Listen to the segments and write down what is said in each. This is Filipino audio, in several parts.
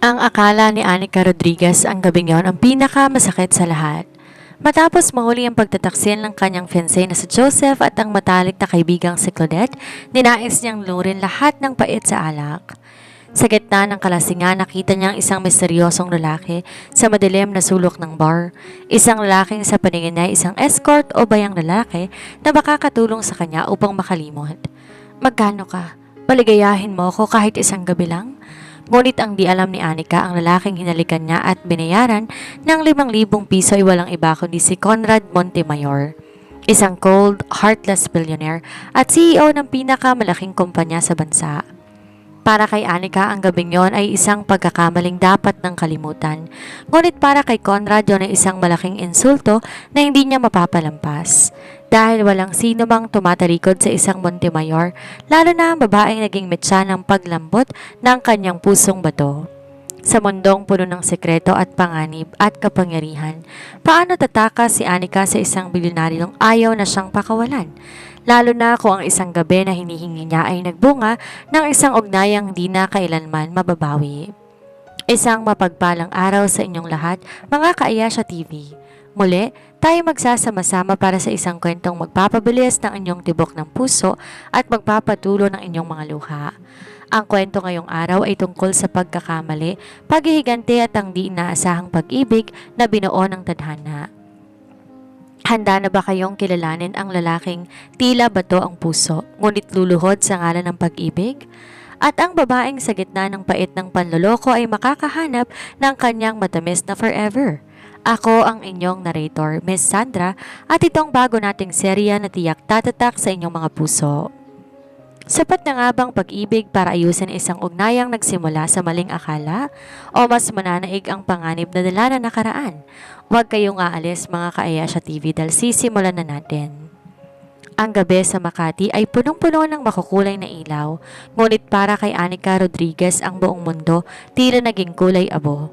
Ang akala ni Anica Rodriguez ang gabing yon ang pinakamasakit sa lahat. Matapos mahuli ang pagtataksil ng kanyang fiancé na si Joseph at ang matalik na kaibigang si Claudette, ninais niyang lurin lahat ng pait sa alak. Sa gitna ng kalasingan, nakita niyang isang misteryosong lalaki sa madilim na sulok ng bar. Isang lalaking sa paningin niya isang escort o bayang lalaki na makakatulong sa kanya upang makalimot. Magkano ka? Paligayahin mo ako kahit isang gabi lang? Ngunit ang di alam ni Anica, ang lalaking hinalikan niya at binayaran ng 5,000 piso ay walang iba kundi si Conrad Montemayor. Isang cold, heartless billionaire at CEO ng pinakamalaking kumpanya sa bansa. Para kay Anica, ang gabing yon ay isang pagkakamaling dapat ng kalimutan. Ngunit para kay Conrad, yon ay isang malaking insulto na hindi niya mapapalampas. Dahil walang sino mang tumatalikod sa isang Montemayor, lalo na ang babaeng naging metsa ng paglambot ng kanyang pusong bato. Sa mundong puno ng sekreto at panganib at kapangyarihan, paano tatakas si Anica sa isang bilyonaryong ayaw na siyang pakawalan? Lalo na kung ang isang gabi na hinihingi niya ay nagbunga ng isang ugnayang di na kailanman mababawi. Isang mapagpalang araw sa inyong lahat, mga ka-Ayasha TV. Muli, tayo magsasama-sama para sa isang kwentong magpapabilis ng inyong tibok ng puso at magpapatulo ng inyong mga luha. Ang kwento ngayong araw ay tungkol sa pagkakamali, paghihigante at ang di inaasahang pag-ibig na binuo ng tadhana. Handa na ba kayong kilalanin ang lalaking tila bato ang puso, ngunit luluhod sa ngalan ng pag-ibig? At ang babaeng sa gitna ng pait ng panloloko ay makakahanap ng kanyang matamis na forever. Ako ang inyong narrator, Miss Sandra, at itong bago nating serya na tiyak tatatak sa inyong mga puso. Sapat na nga bang pag-ibig para ayusin isang ugnayang nagsimula sa maling akala? O mas mananaig ang panganib na dala na nakaraan? Huwag kayong aalis mga ka-Ayasha TV dahil sisimulan na natin. Ang gabi sa Makati ay punong-puno ng makukulay na ilaw, ngunit para kay Anica Rodriguez ang buong mundo tila naging kulay abo.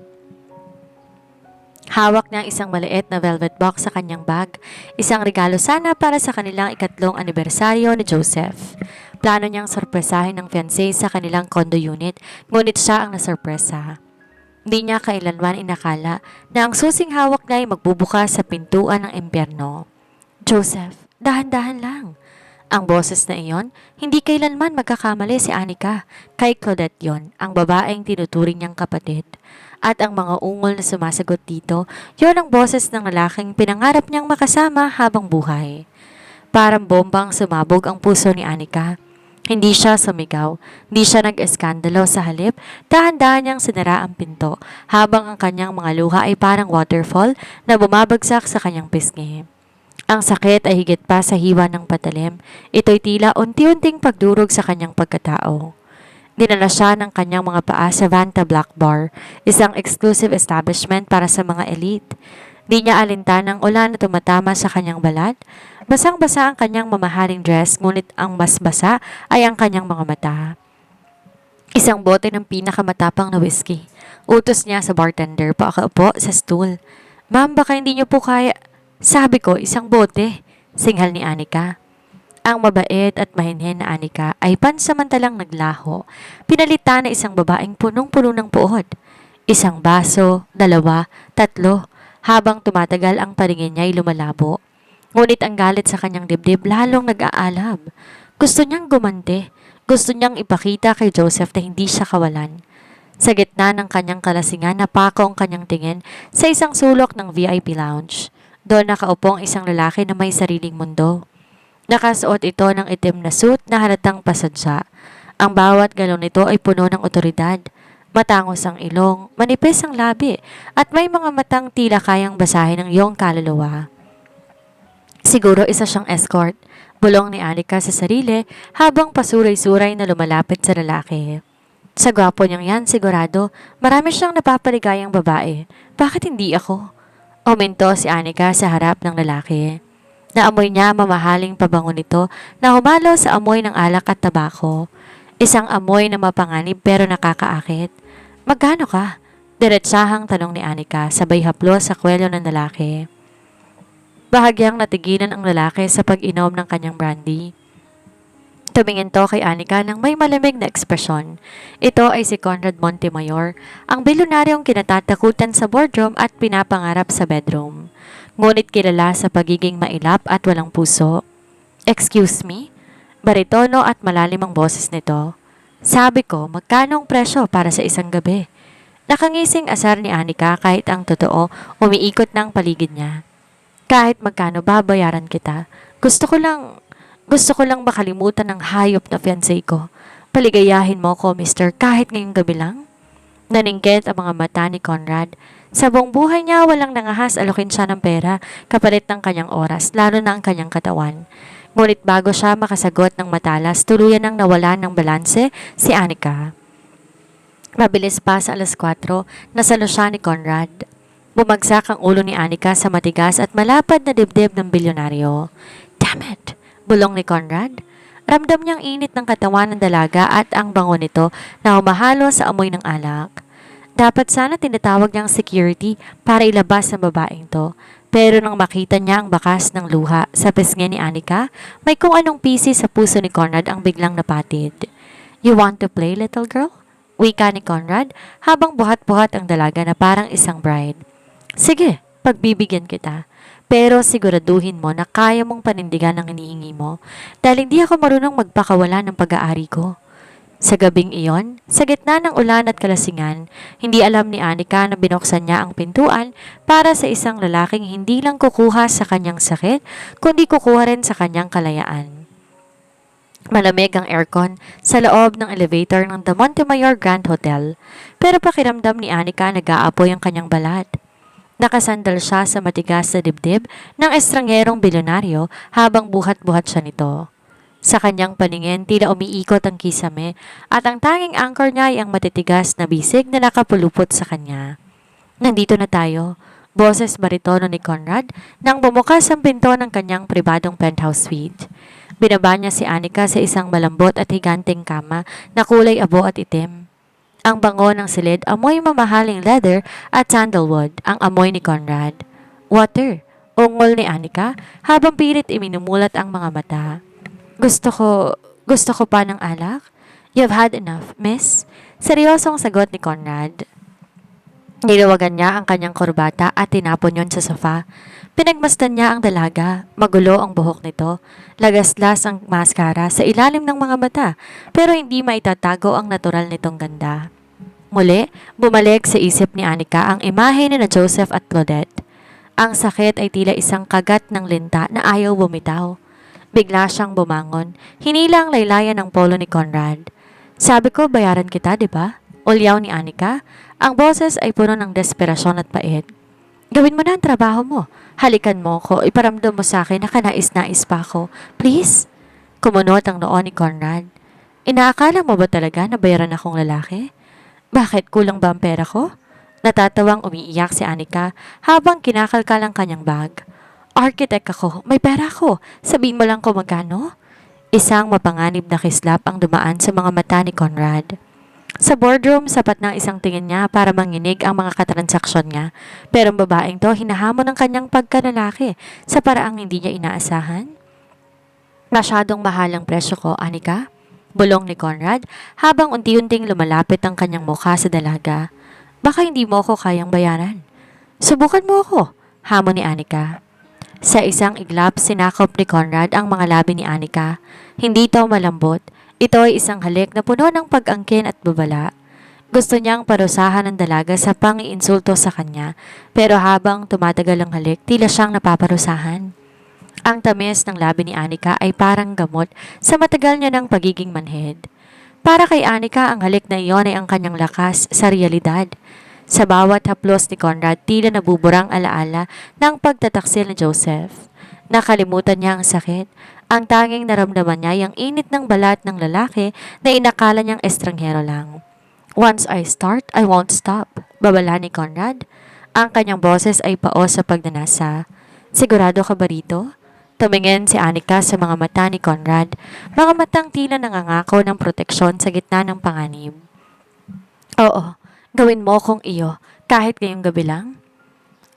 Hawak niya isang maliit na velvet box sa kanyang bag, isang regalo sana para sa kanilang 3 anibersaryo ni Joseph. Plano niyang sorpresahin ng fiancé sa kanilang condo unit, ngunit siya ang nasorpresa. Hindi niya kailanman inakala na ang susing hawak niya ay magbubukas sa pintuan ng impyerno. Joseph, dahan-dahan lang. Ang boses na iyon, hindi kailanman magkakamali si Anica. Kay Claudette yon, ang babaeng tinuturing niyang kapatid. At ang mga ungol na sumasagot dito, yon ang boses ng lalaking pinangarap niyang makasama habang buhay. Parang bombang sumabog ang puso ni Anica. Hindi siya sumigaw, hindi siya nag-eskandalo sa halip, dahan-dahan niyang sinara ang pinto habang ang kanyang mga luha ay parang waterfall na bumabagsak sa kanyang pisngi. Ang sakit ay higit pa sa hiwa ng patalim, ito'y tila unti-unting pagdurog sa kanyang pagkatao. Dinala siya ng kanyang mga paa sa Vanta Black Bar, isang exclusive establishment para sa mga elite. Di niya alintan ang ulan na tumatama sa kanyang balat. Basang-basa ang kanyang mamahaling dress, ngunit ang mas basa ay ang kanyang mga mata. Isang bote ng pinakamatapang na whiskey. Utos niya sa bartender, pakaupo sa stool. Ma'am, baka hindi niyo po kaya... Sabi ko, isang bote, singhal ni Anica. Ang mabait at mahinhin na Anica ay pansamantalang naglaho. Pinalitan na isang babaeng punong-puno ng puot. Isang baso, 2, 3, habang tumatagal ang paningin niya ay lumalabo. Ngunit ang galit sa kanyang dibdib lalong nag-aalab. Gusto niyang gumante. Gusto niyang ipakita kay Joseph na hindi siya kawalan. Sa gitna ng kanyang kalasingan, napako ang kanyang tingin sa isang sulok ng VIP lounge. Doon nakaupo ang isang lalaki na may sariling mundo. Nakasuot ito ng itim na suit na halatang pasadya. Ang bawat galon nito ay puno ng otoridad. Matangos ang ilong, manipis ang labi, at may mga matang tila kayang basahin ng iyong kaluluwa. Siguro isa siyang escort, bulong ni Anica sa sarili habang pasuray-suray na lumalapit sa lalaki. Sa gwapo niyang yan, sigurado, marami siyang napapaligayang babae. Bakit hindi ako? Uminto si Anica sa harap ng lalaki. Naamoy niya mamahaling pabango nito na humalo sa amoy ng alak at tabako. Isang amoy na mapanganib pero nakakaakit. Magkano ka? Diretsahang tanong ni Anica sabay haplo sa kwelyo ng lalaki. Bahagyang natigilan ang lalaki sa pag-inom ng kanyang brandy. Tumingin to kay Anika ng may malamig na ekspresyon. Ito ay si Conrad Montemayor, ang bilyonaryong kinatatakutan sa boardroom at pinapangarap sa bedroom. Ngunit kilala sa pagiging mailap at walang puso. Excuse me? Baritono at malalim ang boses nito. Sabi ko, magkano ang presyo para sa isang gabi? Nakangising asar ni Anika kahit ang totoo umiikot ng paligid niya. Kahit magkano babayaran kita, gusto ko lang makalimutan ng hayop na fiancé ko. Paligayahin mo ko, mister, kahit ngayong gabi lang. Naningkit ang mga mata ni Conrad. Sa buong buhay niya, walang nangahas alokin siya ng pera kapalit ng kanyang oras, lalo na ang kanyang katawan. Ngunit bago siya makasagot ng matalas, tuluyan nang nawala ng balanse si Anika. Mabilis pa sa 4:00, nasalo siya ni Conrad. Bumagsak ang ulo ni Anika sa matigas at malapad na dibdib ng bilyonaryo. Damn it! Bulong ni Conrad. Ramdam niyang init ng katawan ng dalaga at ang bango nito na humahalo sa amoy ng alak. Dapat sana tinatawag niyang security para ilabas ang babaeng to. Pero nang makita niya ang bakas ng luha sa pisngi ni Anika, may kung anong pisi sa puso ni Conrad ang biglang napatid. You want to play, little girl? Wika ni Conrad habang buhat-buhat ang dalaga na parang isang bride. Sige, pagbibigyan kita. Pero siguraduhin mo na kaya mong panindigan ang hinihingi mo dahil hindi ako marunong magpakawala ng pag-aari ko. Sa gabing iyon, sa gitna ng ulan at kalasingan, hindi alam ni Anika na binuksan niya ang pintuan para sa isang lalaking hindi lang kukuha sa kanyang sakit, kundi kukuha rin sa kanyang kalayaan. Malamig ang aircon sa loob ng elevator ng The Montemayor Grand Hotel, pero pakiramdam ni Anika nag-aapoy ang kanyang balat. Nakasandal siya sa matigas na dibdib ng estrangherong bilyonaryo habang buhat-buhat siya nito. Sa kanyang paningin, tila umiikot ang kisame at ang tanging anchor niya ay ang matitigas na bisig na nakapulupot sa kanya. Nandito na tayo, boses baritono ni Conrad nang bumukas ang pinto ng kanyang pribadong penthouse suite. Binaba niya si Anika sa isang malambot at higanteng kama na kulay abo at itim. Ang bango ng silid, amoy mamahaling leather at sandalwood, ang amoy ni Conrad. Water, ungol ni Anika habang pilit iminumulat ang mga mata. Gusto ko pa ng alak? You've had enough, miss? Seryosong sagot ni Conrad. Nilawagan niya ang kanyang korbata at tinapon yon sa sofa. Pinagmasdan niya ang dalaga, magulo ang buhok nito, lagaslas ang maskara sa ilalim ng mga mata, pero hindi maitatago ang natural nitong ganda. Muli, bumalik sa isip ni Anika ang imahe ni na Joseph at Claudette. Ang sakit ay tila isang kagat ng linta na ayaw bumitaw. Bigla siyang bumangon, hinila ang laylayan ng polo ni Conrad. Sabi ko, bayaran kita, di ba? Ulyaw ni Anika. Ang boses ay puno ng desperasyon at pait. Gawin mo na ang trabaho mo. Halikan mo ko, iparamdam mo sa akin na kanais-nais pa ako. Please? Kumunot ang noo ni Conrad. Inaakala mo ba talaga na bayaran akong lalaki? Bakit kulang ba ang pera ko? Natatawang umiiyak si Anika habang kinakalkal ang kanyang bag. Architect ako, may pera ako. Sabihin mo lang kung magkano? Isang mapanganib na kislap ang dumaan sa mga mata ni Conrad. Sa boardroom, sapat ng isang tingin niya para manginig ang mga katransaksyon niya. Pero ang babaeng to hinahamon ng kanyang pagkalalaki sa paraang hindi niya inaasahan. Masyadong mahal ang presyo ko, Anika. Bulong ni Conrad habang unti-unting lumalapit ang kanyang mukha sa dalaga. Baka hindi mo ako kayang bayaran. Subukan mo ako, hamon ni Anika. Sa isang iglap, sinakop ni Conrad ang mga labi ni Anika. Hindi ito malambot. Ito ay isang halik na puno ng pag-angkin at babala. Gusto niyang parusahan ng dalaga sa pang-iinsulto sa kanya, pero habang tumatagal ang halik, tila siyang napaparusahan. Ang tamis ng labi ni Anika ay parang gamot sa matagal niya ng pagiging manhid. Para kay Anika, ang halik na iyon ay ang kanyang lakas sa realidad. Sa bawat haplos ni Conrad, tila nabuburang alaala ng pagtataksil ni Joseph. Nakalimutan niya ang sakit. Ang tanging naramdaman niya ay ang init ng balat ng lalaki na inakala niyang estranghero lang. Once I start, I won't stop, babala ni Conrad. Ang kanyang boses ay paos sa pagnanasa. Sigurado ka ba rito? Tumingin si Anika sa mga mata ni Conrad, mga matang tila nangangako ng proteksyon sa gitna ng panganib. Oo, gawin mo kung iyo, kahit ngayong gabi lang.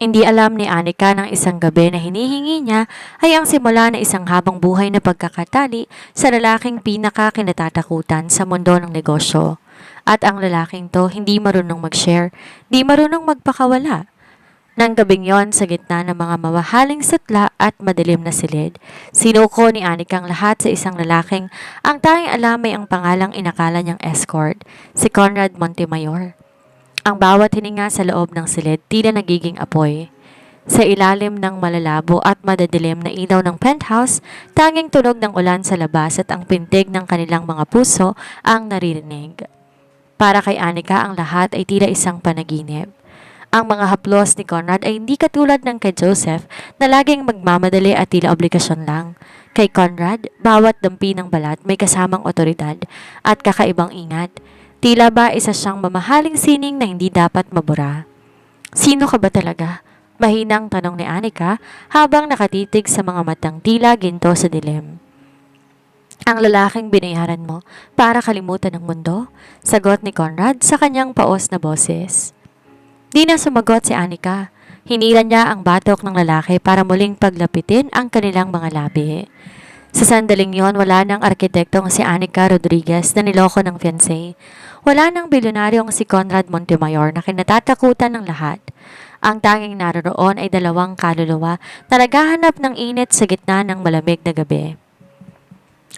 Hindi alam ni Anika ng isang gabi na hinihingi niya ay ang simula na isang habang buhay na pagkakatali sa lalaking pinaka-kinatatakutan sa mundo ng negosyo. At ang lalaking to hindi marunong mag-share, di marunong magpakawala. Nang gabing yon sa gitna ng mga mawahaling sutla at madilim na silid, sinuko ni Anika ang lahat sa isang lalaking ang tanging alam ay ang pangalang inakala niyang escort, si Conrad Montemayor. Ang bawat hininga sa loob ng silid tila nagiging apoy. Sa ilalim ng malalabo at madadilim na ilaw ng penthouse, tanging tunog ng ulan sa labas at ang pintig ng kanilang mga puso ang naririnig. Para kay Anika ang lahat ay tila isang panaginip. Ang mga haplos ni Conrad ay hindi katulad ng kay Joseph na laging magmamadali at tila obligasyon lang. Kay Conrad, bawat dampi ng balat may kasamang otoridad at kakaibang ingat. Tila ba isa siyang mamahaling sining na hindi dapat mabura. Sino ka ba talaga? Mahinang tanong ni Anika habang nakatitig sa mga matang tila ginto sa dilim. Ang lalaking binayaran mo para kalimutan ng mundo? Sagot ni Conrad sa kanyang paos na boses. Di na sumagot si Anika. Hinila niya ang batok ng lalaki para muling paglapitin ang kanilang mga labi. Sa sandaling yon, wala nang arkitektong si Anika Rodriguez na niloko ng fiancé. Wala nang bilyonaryong si Conrad Montemayor na kinatatakutan ng lahat. Ang tanging naroroon ay dalawang kaluluwa na naghahanap ng init sa gitna ng malamig na gabi.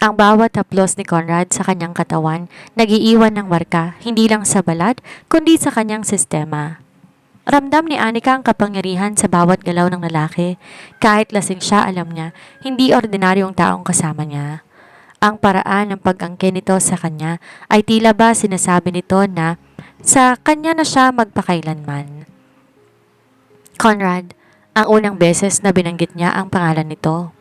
Ang bawat haplos ni Conrad sa kanyang katawan nagiiwan ng marka hindi lang sa balat kundi sa kanyang sistema. Ramdam ni Anika ang kapangyarihan sa bawat galaw ng lalaki. Kahit lasing siya, alam niya, hindi ordinaryong taong kasama niya. Ang paraan ng pag-angkin nito sa kanya ay tila ba sinasabi nito na sa kanya na siya magpakailanman. Conrad, ang unang beses na binanggit niya ang pangalan nito.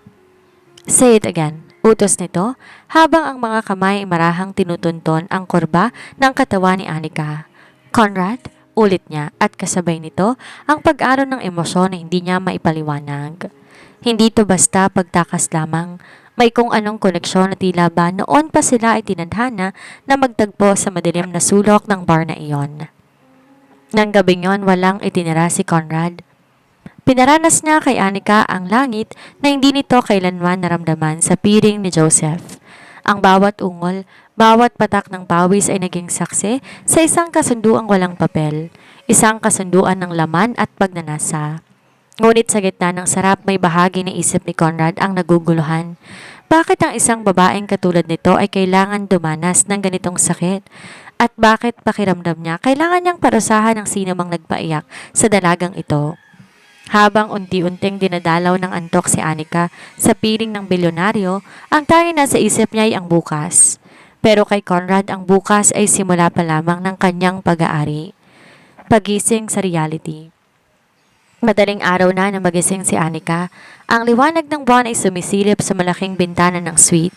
Say it again, utos nito, habang ang mga kamay marahang tinutunton ang kurba ng katawan ni Anika. Conrad, ulit niya at kasabay nito ang pag-aron ng emosyon na hindi niya maipaliwanag. Hindi to basta pagtakas lamang, may kung anong koneksyon na tila ba noon pa sila ay tinadhana na magtagpo sa madilim na sulok ng bar na iyon. Nang gabing yon, walang itinira si Conrad. Pinaranas niya kay Anika ang langit na hindi nito kailanman naramdaman sa piring ni Joseph. Ang bawat ungol, bawat patak ng pawis ay naging saksi sa isang kasunduang walang papel, isang kasunduan ng laman at pagnanasa. Ngunit sa gitna ng sarap may bahagi ng isip ni Conrad ang naguguluhan. Bakit ang isang babaeng katulad nito ay kailangan dumanas ng ganitong sakit? At bakit pakiramdam niya kailangan niyang parusahan ng sino mang nagpaiyak sa dalagang ito? Habang unti-unting dinadalaw ng antok si Anika sa piling ng bilyonaryo, ang tanging nasa isip niya ay ang bukas. Pero kay Conrad, ang bukas ay simula pa lamang ng kanyang pag-aari. Pagising sa reality. Madaling araw na magising si Anika. Ang liwanag ng buwan ay sumisilip sa malaking bintana ng suite.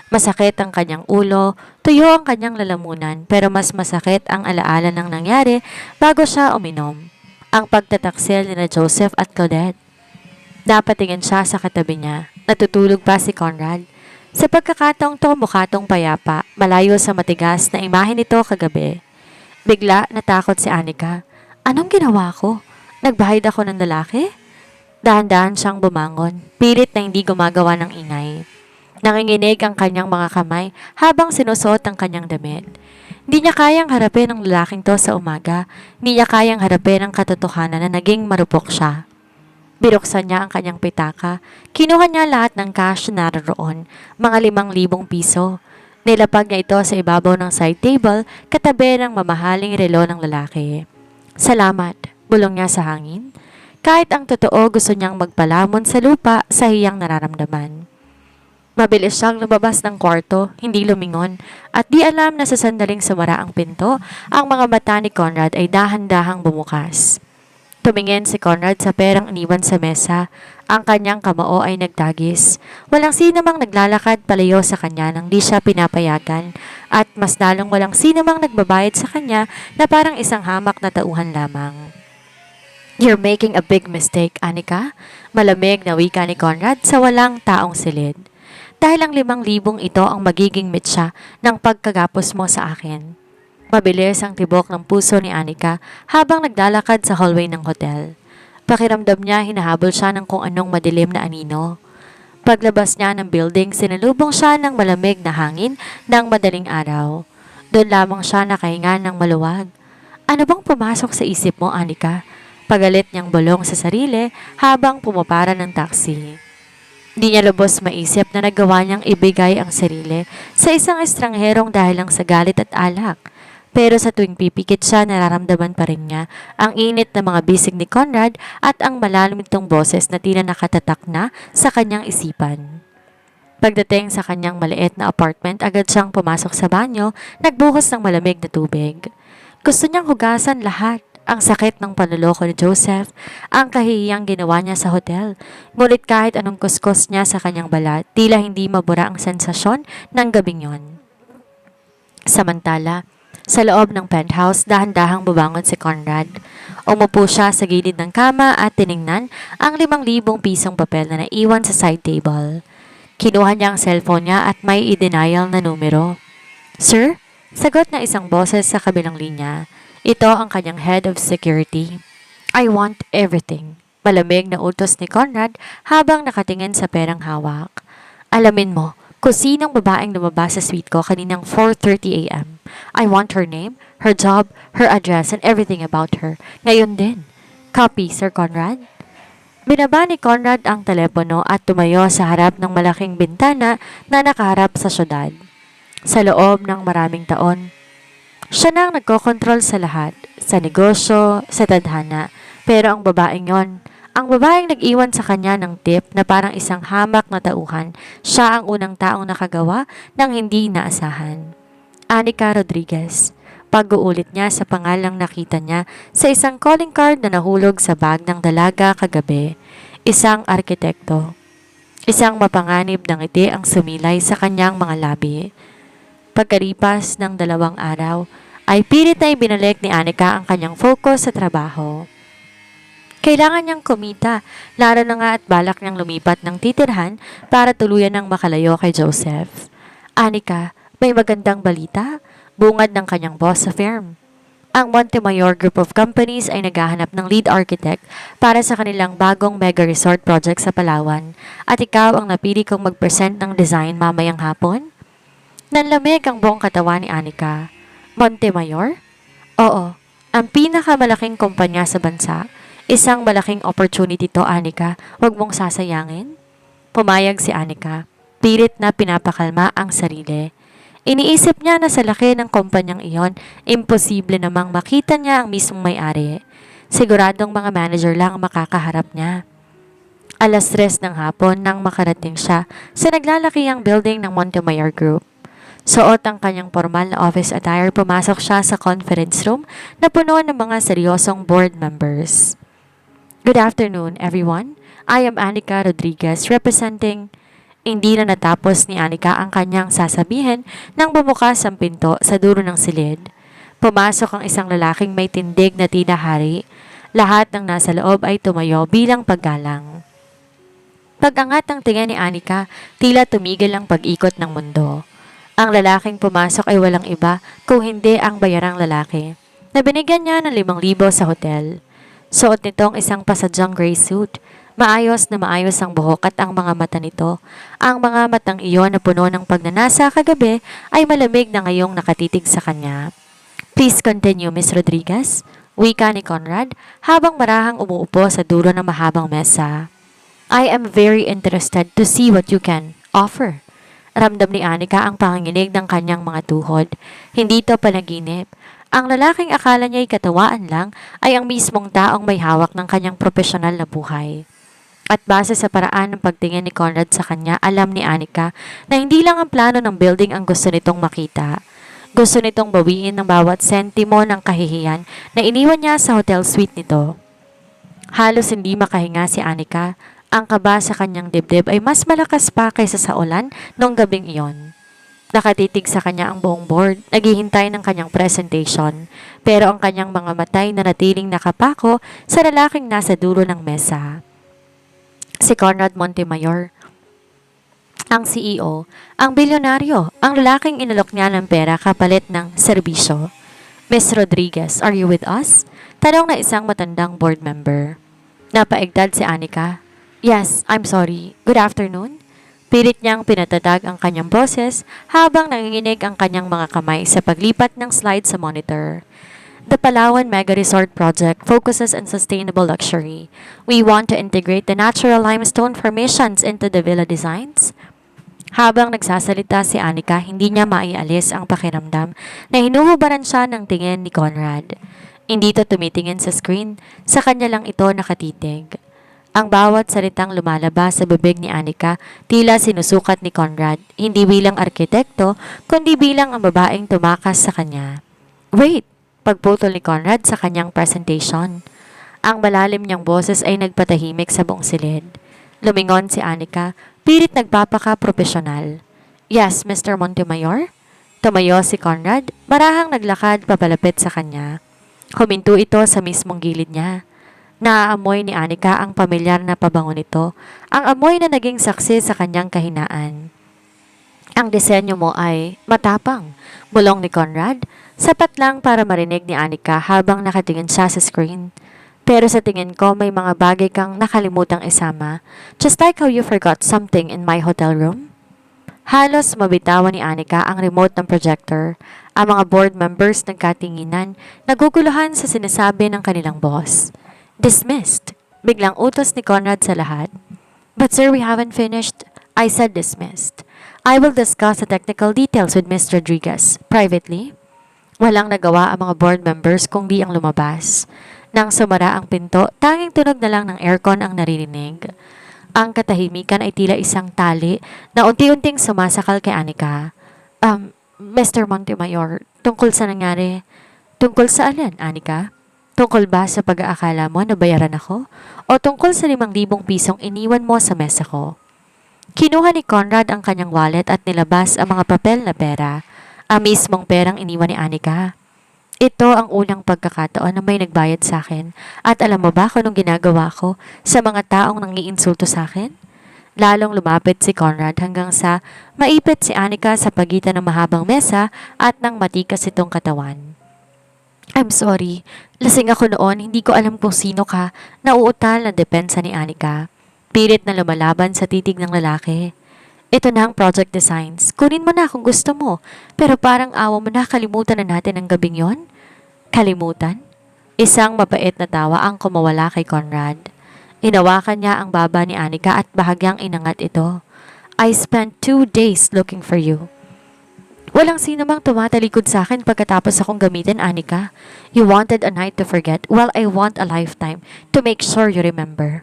Masakit ang kanyang ulo, tuyo ang kanyang lalamunan, pero mas masakit ang alaala ng nangyari bago siya uminom. Ang pagtataksil ni Joseph at Claudette. Napatingin siya sa katabi niya. Natutulog pa si Conrad. Sa pagkakataong to, mukha tong payapa, malayo sa matigas na imahe nito kagabi. Bigla natakot si Anika. Anong ginawa ko? Nagbahid ako ng lalaki? Dahan-dahan siyang bumangon, pilit na hindi gumagawa ng ingay. Nanginginig ang kanyang mga kamay habang sinusuot ang kanyang damit. Hindi niya kayang harapin ang lalaking to sa umaga. Hindi niya kayang harapin ang katotohanan na naging marupok siya. Binuksan niya ang kanyang pitaka. Kinuha niya lahat ng cash na naroon, mga 5,000 piso. Nilapag niya ito sa ibabaw ng side table katabi ng mamahaling relo ng lalaki. Salamat, bulong niya sa hangin. Kahit ang totoo gusto niyang magpalamon sa lupa sa hiyang nararamdaman. Mabilis siyang lumabas ng kwarto, hindi lumingon, at di alam na sa sandaling sumara ang pinto, ang mga mata ni Conrad ay dahan-dahang bumukas. Tumingin si Conrad sa perang iniwan sa mesa, ang kanyang kamao ay nagtagis. Walang sino mang naglalakad palayo sa kanya nang di siya pinapayagan, at mas lalong walang sino mang nagbabayad sa kanya na parang isang hamak na tauhan lamang. You're making a big mistake, Anika. Malamig na wika ni Conrad sa walang taong silid. Dahil ang 5,000 ito ang magiging mitsa ng pagkagapos mo sa akin. Mabilis ang tibok ng puso ni Anika habang naglalakad sa hallway ng hotel. Pakiramdam niya hinahabol siya ng kung anong madilim na anino. Paglabas niya ng building, sinalubong siya ng malamig na hangin ng madaling araw. Doon lamang siya nakahinga ng maluwag. Ano bang pumasok sa isip mo, Anika? Pagalit niyang bulong sa sarili habang pumapara ng taxi. Di niya lubos maisip na nagawa niyang ibigay ang sarili sa isang estrangherong dahil lang sa galit at alak. Pero sa tuwing pipikit siya, nararamdaman pa rin niya ang init ng mga bisig ni Conrad at ang malalim nitong boses na tila nakatatak na sa kanyang isipan. Pagdating sa kanyang maliit na apartment, agad siyang pumasok sa banyo, nagbuhos ng malamig na tubig. Gusto niyang hugasan lahat. Ang sakit ng panloloko ni Joseph, ang kahihiyang ginawa niya sa hotel. Ngunit kahit anong kuskus niya sa kanyang balat, tila hindi mabura ang sensasyon ng gabing yon. Samantala, sa loob ng penthouse, dahan-dahang bubangon si Conrad. Umupo siya sa gilid ng kama at tiningnan ang 5,000 pisong papel na naiwan sa side table. Kinuha niya ang cellphone niya at may i-denial na numero. "Sir?" Sagot na isang boses sa kabilang linya. Ito ang kanyang head of security. "I want everything." Malamig na utos ni Conrad habang nakatingin sa perang hawak. "Alamin mo kung sinong babaeng lumabas sa suite ko kaninang 4:30 a.m. I want her name, her job, her address, and everything about her. Ngayon din. Copy, Sir Conrad?" Binaba ni Conrad ang telepono at tumayo sa harap ng malaking bintana na nakaharap sa syudad. Sa loob ng maraming taon, siya na ang nagkokontrol sa lahat, sa negosyo, sa tadhana. Pero ang babaeng yon, ang babaeng nag-iwan sa kanya ng tip na parang isang hamak na tauhan, siya ang unang taong nakagawa ng hindi inaasahan. Anika Rodriguez. Pag-uulit niya sa pangalang nakita niya sa isang calling card na nahulog sa bag ng dalaga kagabi. Isang arkitekto. Isang mapanganib ng ngiti ang sumilay sa kanyang mga labi. Pagkalipas ng 2 araw, ay pilit na ibinalik ni Anika ang kanyang focus sa trabaho. Kailangan niyang kumita, lalo na nga at balak niyang lumipat ng titirhan para tuluyan ng makalayo kay Joseph. "Anika, may magandang balita?" Bungad ng kanyang boss sa firm. Ang Montemayor Group of Companies ay naghahanap ng lead architect para sa kanilang bagong mega resort project sa Palawan at ikaw ang napili kong mag-present ng design mamayang hapon? Nanlamig ang buong katawan ni Anika. "Montemayor?" "Oo, ang pinakamalaking kumpanya sa bansa. Isang malaking opportunity to, Anika. Huwag mong sasayangin." Pumayag si Anika. Pilit na pinapakalma ang sarili. Iniisip niya na sa laki ng kumpanyang iyon, imposible namang makita niya ang mismong may-ari. Siguradong mga manager lang ang makakaharap niya. 3:00 ng hapon nang makarating siya sa naglalakihang building ng Montemayor Group. Suot ang kanyang formal na office attire, pumasok siya sa conference room na puno ng mga seryosong board members. "Good afternoon, everyone. I am Anika Rodriguez representing..." Hindi na natapos ni Anika ang kanyang sasabihin nang bumukas ang pinto sa dulo ng silid. Pumasok ang isang lalaking may tindig na tila hari. Lahat ng nasa loob ay tumayo bilang paggalang. Pag-angat ng tingin ni Anika, tila tumigil ang pag-ikot ng mundo. Ang lalaking pumasok ay walang iba kung hindi ang bayarang lalaki na binigyan niya ng 5,000 sa hotel. Suot nitong isang pasadyang gray suit. Maayos na maayos ang buhok at ang mga mata nito. Ang mga matang iyon na puno ng pagnanasa kagabi ay malamig na ngayong nakatitig sa kanya. "Please continue, Miss Rodriguez," wika ni Conrad habang marahang umuupo sa dulo ng mahabang mesa. "I am very interested to see what you can offer." Ramdam ni Anika ang panginginig ng kanyang mga tuhod. Hindi ito panaginip. Ang lalaking akala niya'y katawaan lang ay ang mismong taong may hawak ng kanyang profesional na buhay. At base sa paraan ng pagtingin ni Conrad sa kanya, alam ni Anika na hindi lang ang plano ng building ang gusto nitong makita. Gusto nitong bawiin ng bawat sentimo ng kahihiyan na iniwan niya sa hotel suite nito. Halos hindi makahinga si Anika. Ang kaba sa kanyang dibdib ay mas malakas pa kaysa sa ulan noong gabing iyon. Nakatitig sa kanya ang buong board, naghihintay ng kanyang presentation, pero ang kanyang mga matay na natiling nakapako sa lalaking nasa dulo ng mesa. Si Conrad Montemayor, ang CEO, ang bilyonaryo, ang lalaking inalok niya ng pera kapalit ng serbisyo. "Miss Rodriguez, are you with us?" Tanong na isang matandang board member. Napaigdad si Anika. Yes, I'm sorry. Good afternoon. Pilit niyang pinatadag ang kanyang boses habang nanginginig ang kanyang mga kamay sa paglipat ng slide sa monitor. The Palawan Mega Resort Project focuses on sustainable luxury. We want to integrate the natural limestone formations into the villa designs. Habang nagsasalita si Anika, hindi niya maialis ang pakiramdam na hinuhubaran siya ng tingin ni Conrad. Hindi ito tumitingin sa screen, sa kanya lang ito nakatitig. Ang bawat salitang lumalabas sa bibig ni Anika tila sinusukat ni Conrad, hindi bilang arkitekto, kundi bilang ang babaeng tumakas sa kanya. Wait! Pagputol ni Conrad sa kanyang presentation. Ang malalim niyang boses ay nagpatahimik sa buong silid. Lumingon si Anika, pilit nagpapaka-profesional. Yes, Mr. Montemayor? Tumayo si Conrad, marahang naglakad papalapit sa kanya. Huminto ito sa mismong gilid niya. Naaamoy ni Anika ang pamilyar na pabango nito, ang amoy na naging saksi sa kanyang kahinaan. Ang disenyo mo ay matapang, bulong ni Conrad, sapat lang para marinig ni Anika habang nakatingin siya sa screen. Pero sa tingin ko may mga bagay kang nakalimutang isama, just like how you forgot something in my hotel room. Halos mabitawan ni Anika ang remote ng projector. Ang mga board members nagkatinginan, naguguluhan sa sinasabi ng kanilang boss. Dismissed. Biglang utos ni Conrad sa lahat. But sir, we haven't finished. I said dismissed. I will discuss the technical details with Ms. Rodriguez, privately. Walang nagawa ang mga board members kung di ang lumabas. Nang sumara ang pinto, tanging tunog na lang ng aircon ang naririnig. Ang katahimikan ay tila isang tali na unti-unting sumasakal kay Anika. Mr. Montemayor, tungkol sa nangyari. Tungkol sa alin, Anika? Tungkol ba sa pag-aakala mo na bayaran ako? O tungkol sa 5,000 pisong iniwan mo sa mesa ko? Kinuha ni Conrad ang kanyang wallet at nilabas ang mga papel na pera. Ang mismong perang iniwan ni Anika. Ito ang unang pagkakataon na may nagbayad sa akin. At alam mo ba kung anong ginagawa ko sa mga taong nangiinsulto sa akin? Lalong lumapit si Conrad hanggang sa maipit si Anika sa pagitan ng mahabang mesa at ng matikas itong katawan. I'm sorry. Lasing ako noon, hindi ko alam kung sino ka. Nauutal na depensa ni Anika. Pilit na lumalaban sa titig ng lalaki. Ito na ang project designs. Kunin mo na kung gusto mo. Pero parang awa mo na kalimutan na natin ang gabing yon. Kalimutan? Isang mapait na tawa ang kumawala kay Conrad. Inawakan niya ang baba ni Anika at bahagyang inangat ito. I spent 2 days looking for you. Walang sino mang tumatalikod sa akin pagkatapos akong gamitin, Anika. You wanted a night to forget. Well, I want a lifetime to make sure you remember.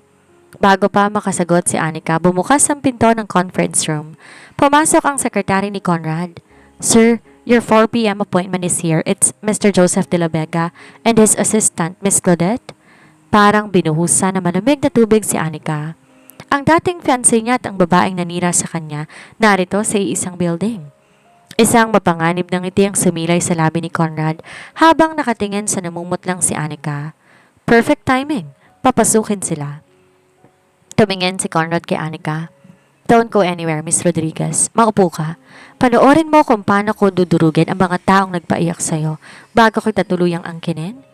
Bago pa makasagot si Anika, bumukas ang pinto ng conference room. Pumasok ang sekretary ni Conrad. Sir, your 4 p.m. appointment is here. It's Mr. Joseph de la Vega and his assistant, Miss Claudette. Parang binuhusan na malamig na tubig si Anika. Ang dating fiancé niya at ang babaeng nanira sa kanya narito sa isang building. Isang mapanganib ng ngiti ang sumilay sa labi ni Conrad habang nakatingin sa namumutlang si Anika. Perfect timing. Papasukin sila. Tumingin si Conrad kay Anika. Don't go anywhere, Miss Rodriguez. Maupo ka. Panoorin mo kung paano ko dudurugin ang mga taong nagpaiyak sa'yo bago kita tuluyang angkinin.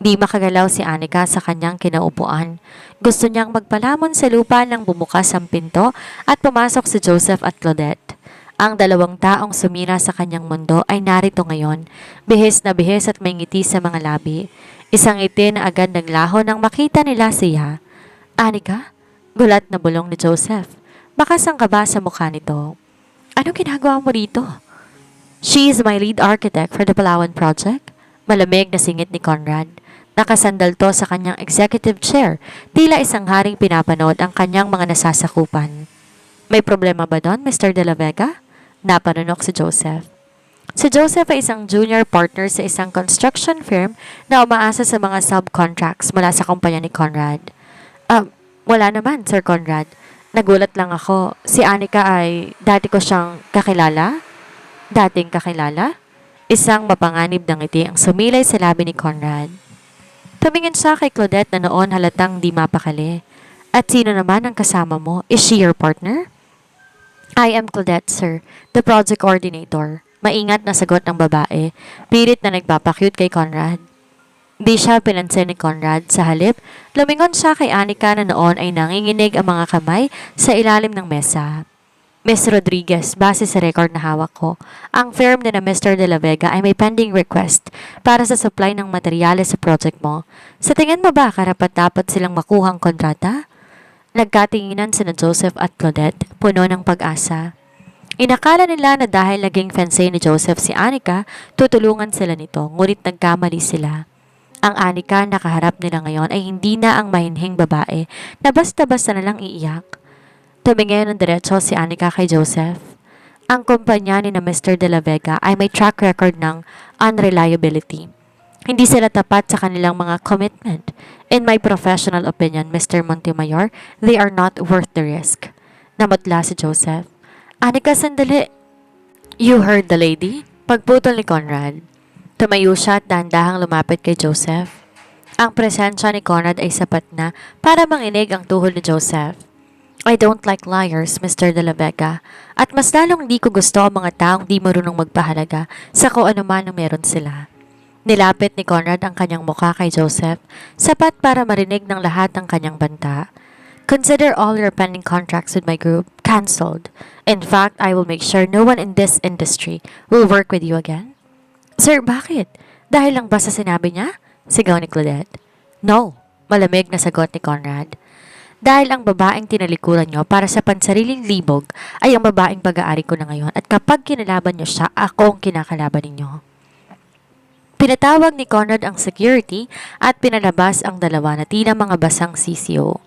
Di makagalaw si Anika sa kanyang kinaupuan. Gusto niyang magpalamon sa lupa nang bumukas ang pinto at pumasok si Joseph at Claudette. Ang dalawang taong sumira sa kanyang mundo ay narito ngayon, bihis na bihis at may ngiti sa mga labi. Isang ngiti na agad naglaho nang makita nila siya. Anika? Gulat na bulong ni Joseph. Bakasang ka ba sa mukha nito? Anong ginagawa mo rito? She is my lead architect for the Palawan project. Malamig na singit ni Conrad. Nakasandal to sa kanyang executive chair, tila isang haring pinapanood ang kanyang mga nasasakupan. May problema ba doon, Mr. De La Vega? Napanunok si Joseph. Si Joseph ay isang junior partner sa isang construction firm na umaasa sa mga subcontracts mula sa kumpanya ni Conrad. Wala naman, Sir Conrad. Nagulat lang ako. Si Anika ay dati ko siyang kakilala? Dating kakilala? Isang mapanganib ng ngiti ang sumilay sa labi ni Conrad. Tumingin siya kay Claudette na noon halatang di mapakali. At sino naman ang kasama mo? Is she your partner? I am Claudette, sir, the project coordinator. Maingat na sagot ng babae, pilit na nagpapakyut kay Conrad. Di siya pinansin ni Conrad. Sa halip, lumingon siya kay Anika na noon ay nanginginig ang mga kamay sa ilalim ng mesa. Miss Rodriguez, base sa record na hawak ko, ang firm na Mr. De La Vega ay may pending request para sa supply ng materyales sa project mo. Sa tingin mo ba karapat-dapat silang makuhang kontrata? Nagkatinginan sina Joseph at Claudette, puno ng pag-asa. Inakala nila na dahil naging fiancé ni Joseph si Anika, tutulungan sila nito, ngunit nagkamali sila. Ang Anika na kaharap nila ngayon ay hindi na ang mahinhing babae na basta-basta nalang iiyak. Tumingin ng diretso si Anika kay Joseph. Ang kumpanya ni na Mr. De La Vega ay may track record ng unreliability. Hindi sila tapat sa kanilang mga commitment. In my professional opinion, Mr. Montemayor, they are not worth the risk. Namutla si Joseph. Anika, sandali. You heard the lady? Pagputol ni Conrad. Tumayo siya at dahan-dahang lumapit kay Joseph. Ang presensya ni Conrad ay sapat na para manginig ang tuhod ni Joseph. I don't like liars, Mr. De La Vega, at mas lalong hindi ko gusto ang mga taong di marunong magpahalaga sa kung ano man ang meron sila. Nilapit ni Conrad ang kanyang mukha kay Joseph, sapat para marinig ng lahat ang kanyang banta. Consider all your pending contracts with my group cancelled. In fact, I will make sure no one in this industry will work with you again. Sir, bakit? Dahil lang ba sa sinabi niya? Sigaw ni Claudette. No, malamig na sagot ni Conrad. Dahil ang babaeng tinalikuran nyo para sa pansariling libog ay ang babaeng pag-aari ko na ngayon at kapag kinalaban nyo siya, ako ang kinakalaban ninyo. Pinatawag ni Conrad ang security at pinalabas ang dalawa na tila mga basang CCO.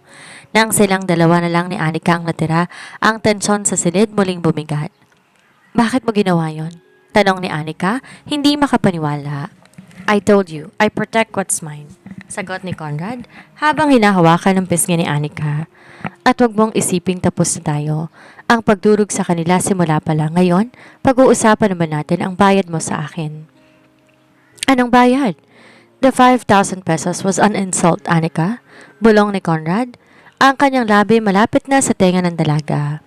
Nang silang dalawa na lang ni Anika ang natira, ang tensyon sa silid muling bumigat. Bakit mo ginawa yon? Tanong ni Anika, hindi makapaniwala. I told you, I protect what's mine. Sagot ni Conrad habang hinahawakan ng pisngi ni Anika. At wag mong isiping tapos na tayo. Ang pagdurog sa kanila simula pa lang. Ngayon, pag-uusapan naman natin ang bayad mo sa akin. Anong bayad? The 5,000 pesos was an insult, Anika. Bulong ni Conrad. Ang kanyang labi malapit na sa tenga ng dalaga.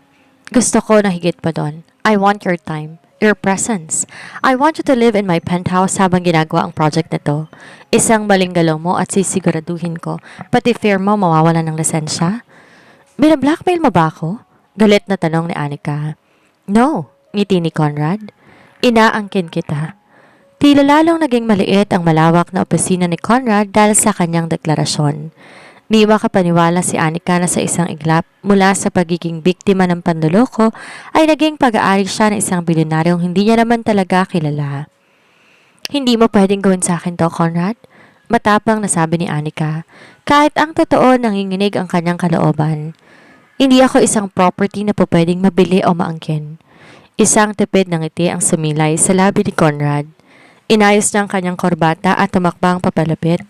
Gusto ko na higit pa doon. I want your time. Your presence. I want you to live in my penthouse habang ginagawa ang project na to. Isang maling galaw mo at sisiguraduhin ko, pati firm mo mawawala ng lisensya. Binablackmail mo ba ako? Galit na tanong ni Anika. No, ngiti ni Conrad. Inaangkin kita. Tila lalong naging maliit ang malawak na opisina ni Conrad dahil sa kanyang deklarasyon. Di makapaniwala si Anika na sa isang iglap mula sa pagiging biktima ng panloloko ay naging pag-aari siya ng isang bilyonaryong hindi niya naman talaga kilala. Hindi mo pwedeng gawin sa akin to, Conrad? Matapang na sabi ni Anika, kahit ang totoo nanginginig ang kanyang kalooban. Hindi ako isang property na po pwedeng mabili o maangkin. Isang tipid ng ngiti ang sumilay sa labi ni Conrad. Inayos niya ang kanyang korbata at tumakbang papalapit.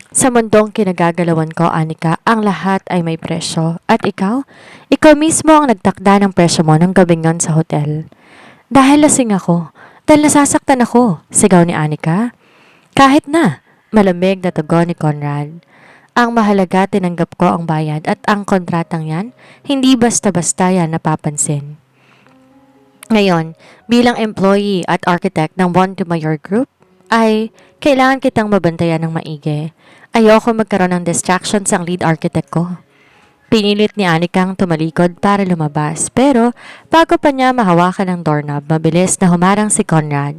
Sa mundong kinagagalawan ko, Anika, ang lahat ay may presyo. At ikaw? Ikaw mismo ang nagtakda ng presyo mo ng gabing yon sa hotel. Dahil lasing ako. Dahil nasasaktan ako, sigaw ni Anika. Kahit na, malamig na tugon ni Conrad. Ang mahalaga tinanggap ko ang bayad at ang kontratang yan, hindi basta-basta yan napapansin. Ngayon, bilang employee at architect ng Montemayor Group, ay kailangan kitang mabantayan ng maigi. Ayoko magkaroon ng distractions ang lead architect ko. Pinilit ni Anikang tumalikod para lumabas pero bago pa niya mahawakan ng doorknob, mabilis na humarang si Conrad.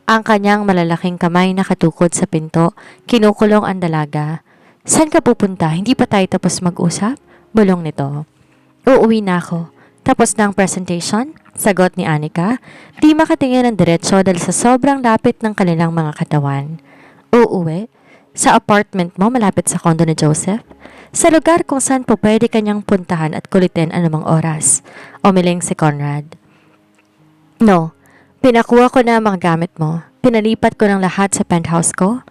Ang kanyang malalaking kamay nakatukod sa pinto, kinukulong ang dalaga. Saan ka pupunta? Hindi pa tayo tapos mag-usap? Bulong nito. Uuwi na ako. Tapos na ang presentation? Sagot ni Anika. Di makatingin ng diretsyo dahil sa sobrang lapit ng kanilang mga katawan. Uuwi? Sa apartment mo malapit sa kondo ni Joseph? Sa lugar kung saan po pwede kanyang puntahan at kulitin anumang oras. Umiling si Conrad. No, pinakuha ko na ang mga gamit mo. Pinalipat ko ng lahat sa penthouse ko.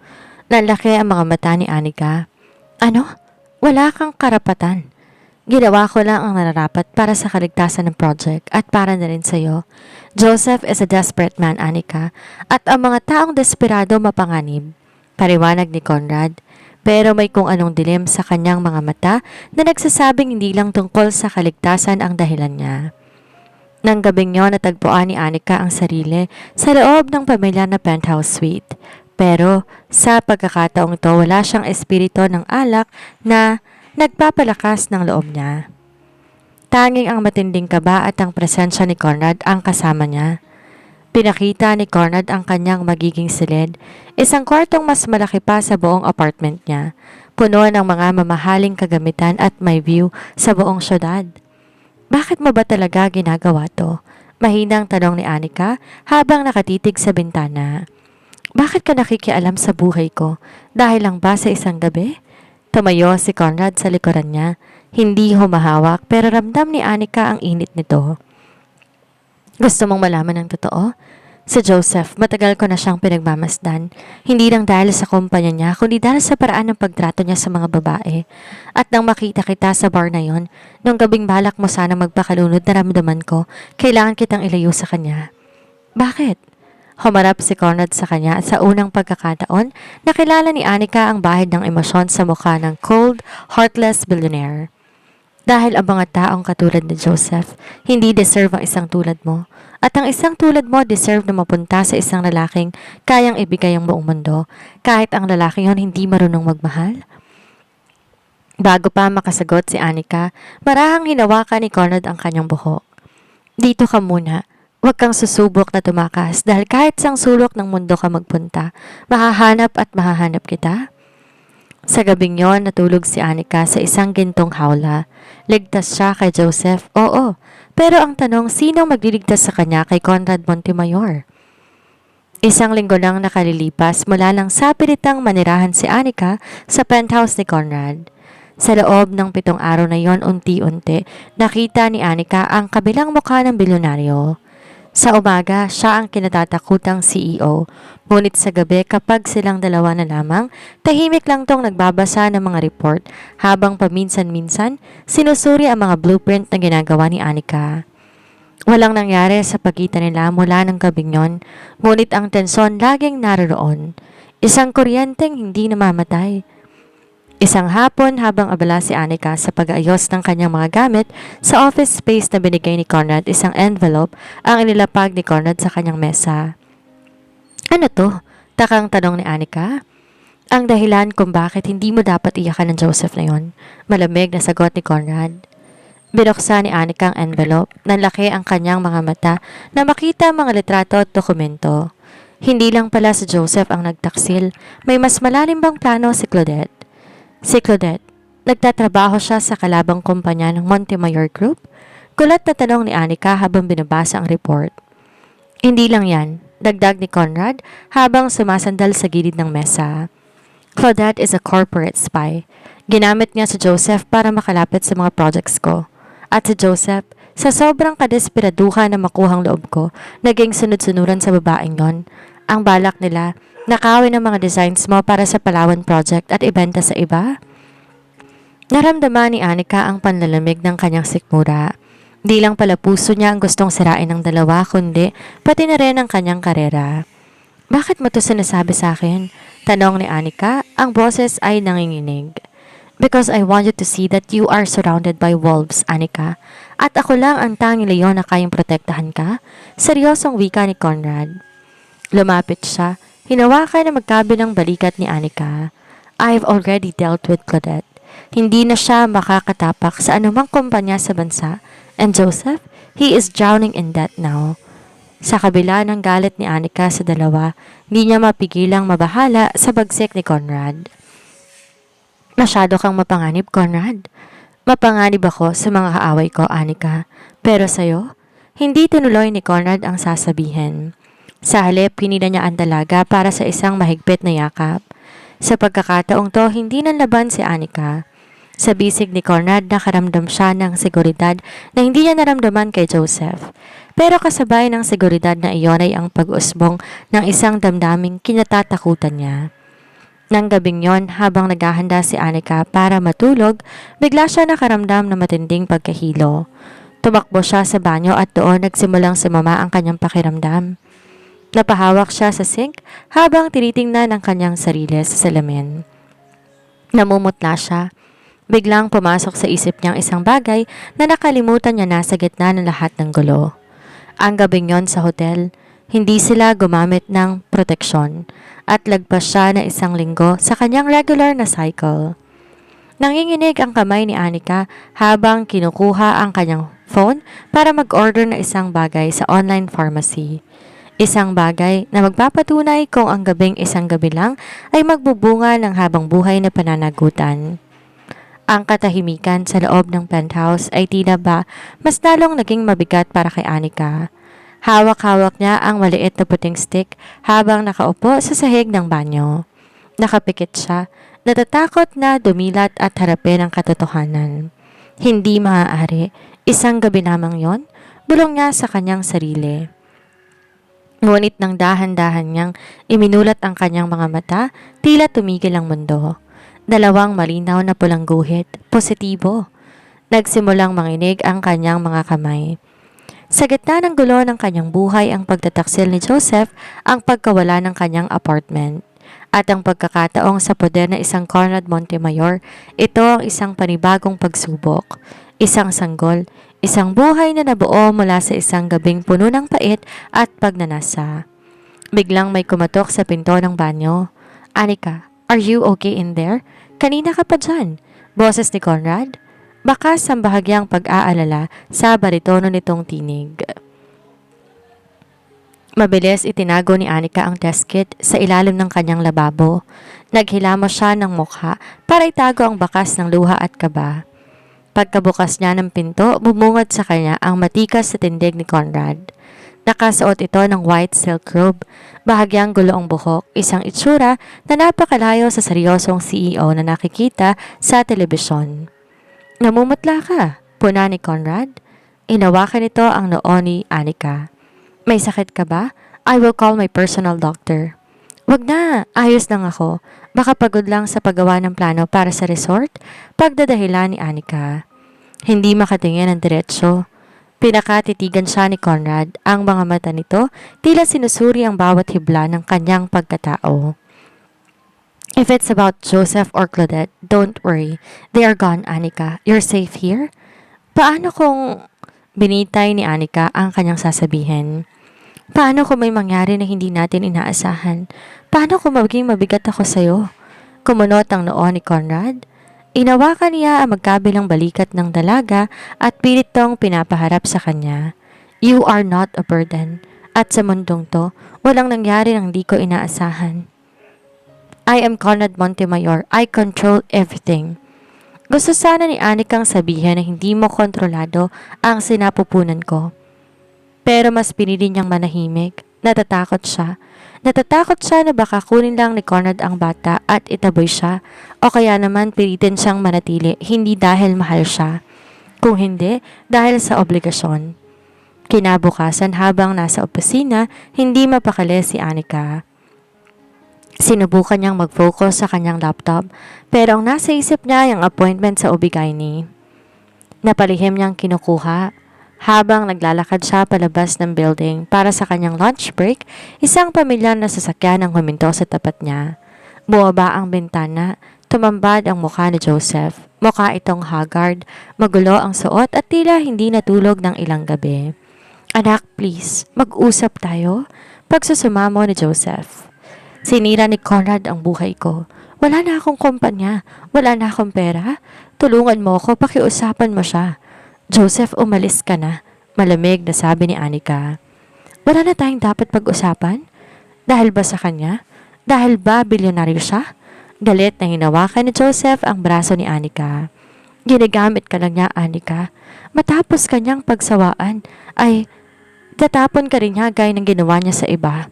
Nanlaki ang mga mata ni Anika. Ano? Wala kang karapatan. Ginawa ko lang ang nararapat para sa kaligtasan ng project at para na rin sa'yo. Joseph is a desperate man, Anika, at ang mga taong desperado mapanganib. Pariwanag ni Conrad, pero may kung anong dilim sa kanyang mga mata na nagsasabing hindi lang tungkol sa kaligtasan ang dahilan niya. Nang gabing yon natagpuan ni Anika ang sarili sa loob ng pamilya na penthouse suite. Pero sa pagkakataong ito, wala siyang espiritu ng alak na nagpapalakas ng loob niya. Tanging ang matinding kaba at ang presensya ni Conrad ang kasama niya. Pinakita ni Conrad ang kanyang magiging silid, isang kwartong mas malaki pa sa buong apartment niya, puno ng mga mamahaling kagamitan at may view sa buong syudad. Bakit mo ba talaga ginagawa to? Mahinang tanong ni Anika habang nakatitig sa bintana. Bakit ka nakikialam sa buhay ko? Dahil lang ba sa isang gabi? Tumayo si Conrad sa likuran niya. Hindi humahawak pero ramdam ni Anika ang init nito. Gusto mong malaman ng totoo? Si Joseph, matagal ko na siyang pinagmamasdan. Hindi lang dahil sa kumpanya niya, kundi dahil sa paraan ng pagtrato niya sa mga babae. At nang makita kita sa bar na yon, nung gabing balak mo sana magpakalunod, naramdaman ko, kailangan kitang ilayo sa kanya. Bakit? Humarap si Conrad sa kanya at sa unang pagkakataon, nakilala ni Anika ang bahid ng emosyon sa mukha ng cold, heartless billionaire. Dahil ang mga taong katulad ni Joseph, hindi deserve ang isang tulad mo. At ang isang tulad mo deserve na mapunta sa isang lalaking kayang ibigay ang buong mundo, kahit ang lalaking yon hindi marunong magmahal. Bago pa makasagot si Anika, marahang hinawakan ni Conrad ang kanyang buhok. Dito ka muna. Huwag kang susubok na tumakas dahil kahit sang sulok ng mundo ka magpunta, mahahanap at mahahanap kita. Sa gabing yon, natulog si Anika sa isang gintong hawla. Ligtas siya kay Joseph, oo. Pero ang tanong, sino magliligtas sa kanya kay Conrad Montemayor? Isang linggo nang nakalilipas mula nang sapiritang manirahan si Anika sa penthouse ni Conrad. Sa loob ng 7 araw na yon, unti-unti, nakita ni Anika ang kabilang mukha ng bilyonaryo. Sa umaga, siya ang kinatatakutang CEO. Ngunit sa gabi, kapag silang dalawa na lamang, tahimik lang tong nagbabasa ng mga report habang paminsan-minsan, sinusuri ang mga blueprint na ginagawa ni Anika. Walang nangyari sa pagitan nila mula ng gabing yon, ngunit ang tensyon laging naroon. Isang kuryenteng hindi namamatay. Isang hapon habang abala si Anika sa pag-aayos ng kanyang mga gamit sa office space na binigay ni Conrad, isang envelope ang inilapag ni Conrad sa kanyang mesa. Ano to? Takang tanong ni Anika. Ang dahilan kung bakit hindi mo dapat iyakan ng Joseph na yon. Malamig na sagot ni Conrad. Binuksan ni Anika ang envelope. Nanlaki ang kanyang mga mata na makita ang mga litrato at dokumento. Hindi lang pala si Joseph ang nagtaksil. May mas malalim bang plano si Claudette? Si Claudette, nagtatrabaho siya sa kalabang kumpanya ng Montemayor Group? Gulat na tanong ni Anika habang binabasa ang report. Hindi lang yan, dagdag ni Conrad habang sumasandal sa gilid ng mesa. Claudette is a corporate spy. Ginamit niya si Joseph para makalapit sa mga projects ko. At si Joseph, sa sobrang kadesperaduhan na makuhang loob ko, naging sunod-sunuran sa babaeng yon. Ang balak nila, nakawin ang mga designs mo para sa Palawan project at ibenta sa iba? Naramdaman ni Anika ang panlalamig ng kanyang sikmura. Di lang pala puso niya ang gustong sirain ng dalawa, kundi pati na rin ang kanyang karera. Bakit mo to sinasabi sa akin? Tanong ni Anika, ang boses ay nanginginig. Because I want you to see that you are surrounded by wolves, Anika. At ako lang ang tanging leon na kayang protektahan ka? Seryosong wika ni Conrad. Lumapit siya. Hinawakan na magkabilang balikat ni Anika. I've already dealt with Claudette. Hindi na siya makakatapak sa anumang kumpanya sa bansa. And Joseph, he is drowning in debt now. Sa kabila ng galit ni Anika sa dalawa, hindi niya mapigilang mabahala sa bagsik ni Conrad. Masyado kang mapanganib, Conrad. Mapanganib ako sa mga kaaway ko, Anika. Pero sa'yo, hindi tinuloy ni Conrad ang sasabihin. Sa halip, hinila niya ang dalaga para sa isang mahigpit na yakap. Sa pagkakataong to, hindi nanlaban si Anika. Sa bisig ni Conrad, nakaramdam siya ng seguridad na hindi niya naramdaman kay Joseph. Pero kasabay ng seguridad na iyon ay ang pag-usbong ng isang damdaming kinatatakutan niya. Nang gabing yon, habang naghahanda si Anika para matulog, bigla siya nakaramdam ng matinding pagkahilo. Tumakbo siya sa banyo at doon nagsimulang sumama ang kanyang pakiramdam. Napahawak siya sa sink habang tinitingnan ang kanyang sarili sa salamin. Namumutla siya. Biglang pumasok sa isip niyang isang bagay na nakalimutan niya na sa gitna ng lahat ng gulo. Ang gabing yon sa hotel, Hindi sila gumamit ng proteksyon at lagpas siya na 1 linggo sa kanyang regular na cycle. Nanginginig ang kamay ni Anika habang kinukuha ang kanyang phone para mag-order na isang bagay sa online pharmacy. Isang bagay na magpapatunay kung ang gabing isang gabi lang ay magbubunga ng habang buhay na pananagutan. Ang katahimikan sa loob ng penthouse ay tila ba mas lalong naging mabigat para kay Anika. Hawak-hawak niya ang maliit na puting stick habang nakaupo sa sahig ng banyo. Nakapikit siya, natatakot na dumilat at harapin ang katotohanan. Hindi maaari, isang gabi lamang yon, bulong niya sa kanyang sarili. Ngunit nang dahan-dahan niyang iminulat ang kanyang mga mata, tila tumigil ang mundo. 2 malinaw na pulang guhit, positibo. Nagsimulang manginig ang kanyang mga kamay. Sa gitna ng gulo ng kanyang buhay ang pagtataksil ni Joseph ang pagkawala ng kanyang apartment. At ang pagkakataong sa poder na isang Conrad Montemayor, ito ang isang panibagong pagsubok. Isang sanggol, isang buhay na nabuo mula sa isang gabing puno ng pait at pagnanasa. Biglang may kumatok sa pinto ng banyo. Anika, are you okay in there? Kanina ka pa dyan. Boses ni Conrad. Bakas ang bahagyang pag-aalala sa baritono nitong tinig. Mabilis itinago ni Anika ang test kit sa ilalim ng kanyang lababo. Naghilamos siya ng mukha para itago ang bakas ng luha at kaba. Pagkabukas niya ng pinto, bumungad sa kanya ang matikas sa tindig ni Conrad. Nakasuot ito ng white silk robe, bahagyang gulo ang buhok, isang itsura na napakalayo sa seryosong CEO na nakikita sa telebisyon. Namumutla ka, puna ni Conrad. Inawakan nito ang noo ni Anika. May sakit ka ba? I will call my personal doctor. Wag na, ayos lang ako. Baka pagod lang sa paggawa ng plano para sa resort, pagdadahilan ni Anika. Hindi makatingin ng diretsyo. Pinakatitigan siya ni Conrad, ang mga mata nito tila sinusuri ang bawat hibla ng kanyang pagkatao. If it's about Joseph or Claudette, don't worry. They are gone, Anika. You're safe here? Paano kung binitay ni Anika ang kanyang sasabihin? Paano kung may mangyari na hindi natin inaasahan? Paano kung maging mabigat ako sa'yo? Kumunot ang noo ni Conrad. Inawakan niya ang magkabilang balikat ng dalaga at pilit tong pinapaharap sa kanya. You are not a burden. At sa mundong to, walang nangyari nang di ko inaasahan. I am Conrad Montemayor. I control everything. Gusto sana ni Anikang sabihin na hindi mo kontrolado ang sinapupunan ko. Pero mas pinili niyang manahimik. Natatakot siya. Natatakot siya na baka kunin lang ni Conrad ang bata at itaboy siya o kaya naman pilitin siyang manatili hindi dahil mahal siya. Kung hindi, dahil sa obligasyon. Kinabukasan habang nasa opisina, hindi mapakali si Anika. Sinubukan niyang mag-focus sa kanyang laptop pero ang nasa isip niya yung appointment sa OB-GYN. Napalihim niyang kinukuha. Habang naglalakad siya palabas ng building para sa kanyang lunch break, isang pamilyar na sasakyan ang huminto sa tapat niya. Buwaba ang bintana, tumambad ang mukha ni Joseph. Mukha itong haggard, magulo ang suot at tila hindi natulog ng ilang gabi. Anak, please, mag-usap tayo. Pagsusumamo ni Joseph. Sinira ni Conrad ang buhay ko. Wala na akong kumpanya, wala na akong pera. Tulungan mo ako, pakiusapan mo siya. Joseph, umalis ka na. Malamig na sabi ni Anika. Wala na tayong dapat pag-usapan? Dahil ba sa kanya? Dahil ba bilyonaryo siya? Galit na hinawakan ni Joseph ang braso ni Anika. Ginagamit ka lang niya, Anika. Matapos kanyang pagsawaan, ay tatapon ka rin niya gaya ng ginawa niya sa iba.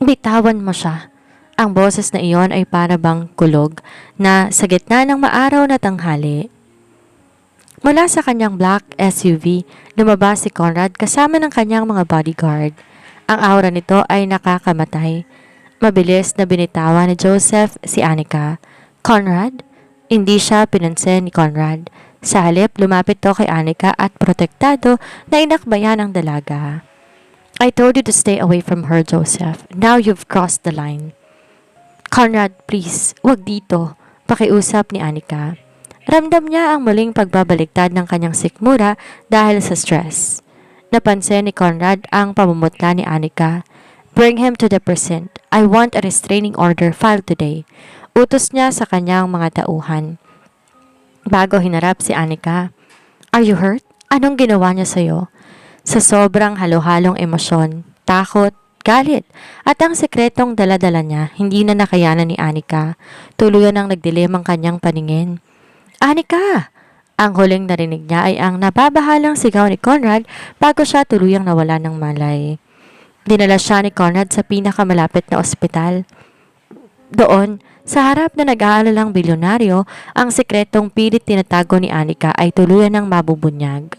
Bitawan mo siya. Ang boses na iyon ay para bang kulog na sa gitna ng maaraw na tanghali. Mula sa kanyang black SUV, lumabas si Conrad kasama ng kanyang mga bodyguard. Ang aura nito ay nakakamatay. Mabilis na binitawan ni Joseph si Anika. Conrad? Hindi siya pinansin ni Conrad. Sa halip, lumapit to kay Anika at protektado na inakbayan ang dalaga. I told you to stay away from her, Joseph. Now you've crossed the line. Conrad, please, wag dito. Pakiusap ni Anika. Ramdam niya ang muling pagbabaliktad ng kanyang sikmura dahil sa stress. Napansin ni Conrad ang pamumutla ni Anika. Bring him to the precinct. I want a restraining order filed today. Utos niya sa kanyang mga tauhan. Bago hinarap si Anika. Are you hurt? Anong ginawa niya sa'yo? Sa sobrang halo-halong emosyon, takot, galit, at ang sekretong dala-dala niya, hindi na nakayanan ni Anika. Tuluyan ang nagdilim ang kanyang paningin. Anika! Ang huling narinig niya ay ang nababahalang sigaw ni Conrad bago siya tuluyang nawala ng malay. Dinala siya ni Conrad sa pinakamalapit na ospital. Doon, sa harap na nag-aalalang bilyonaryo, ang sekretong pilit tinatago ni Anika ay tuluyan ng mabubunyag.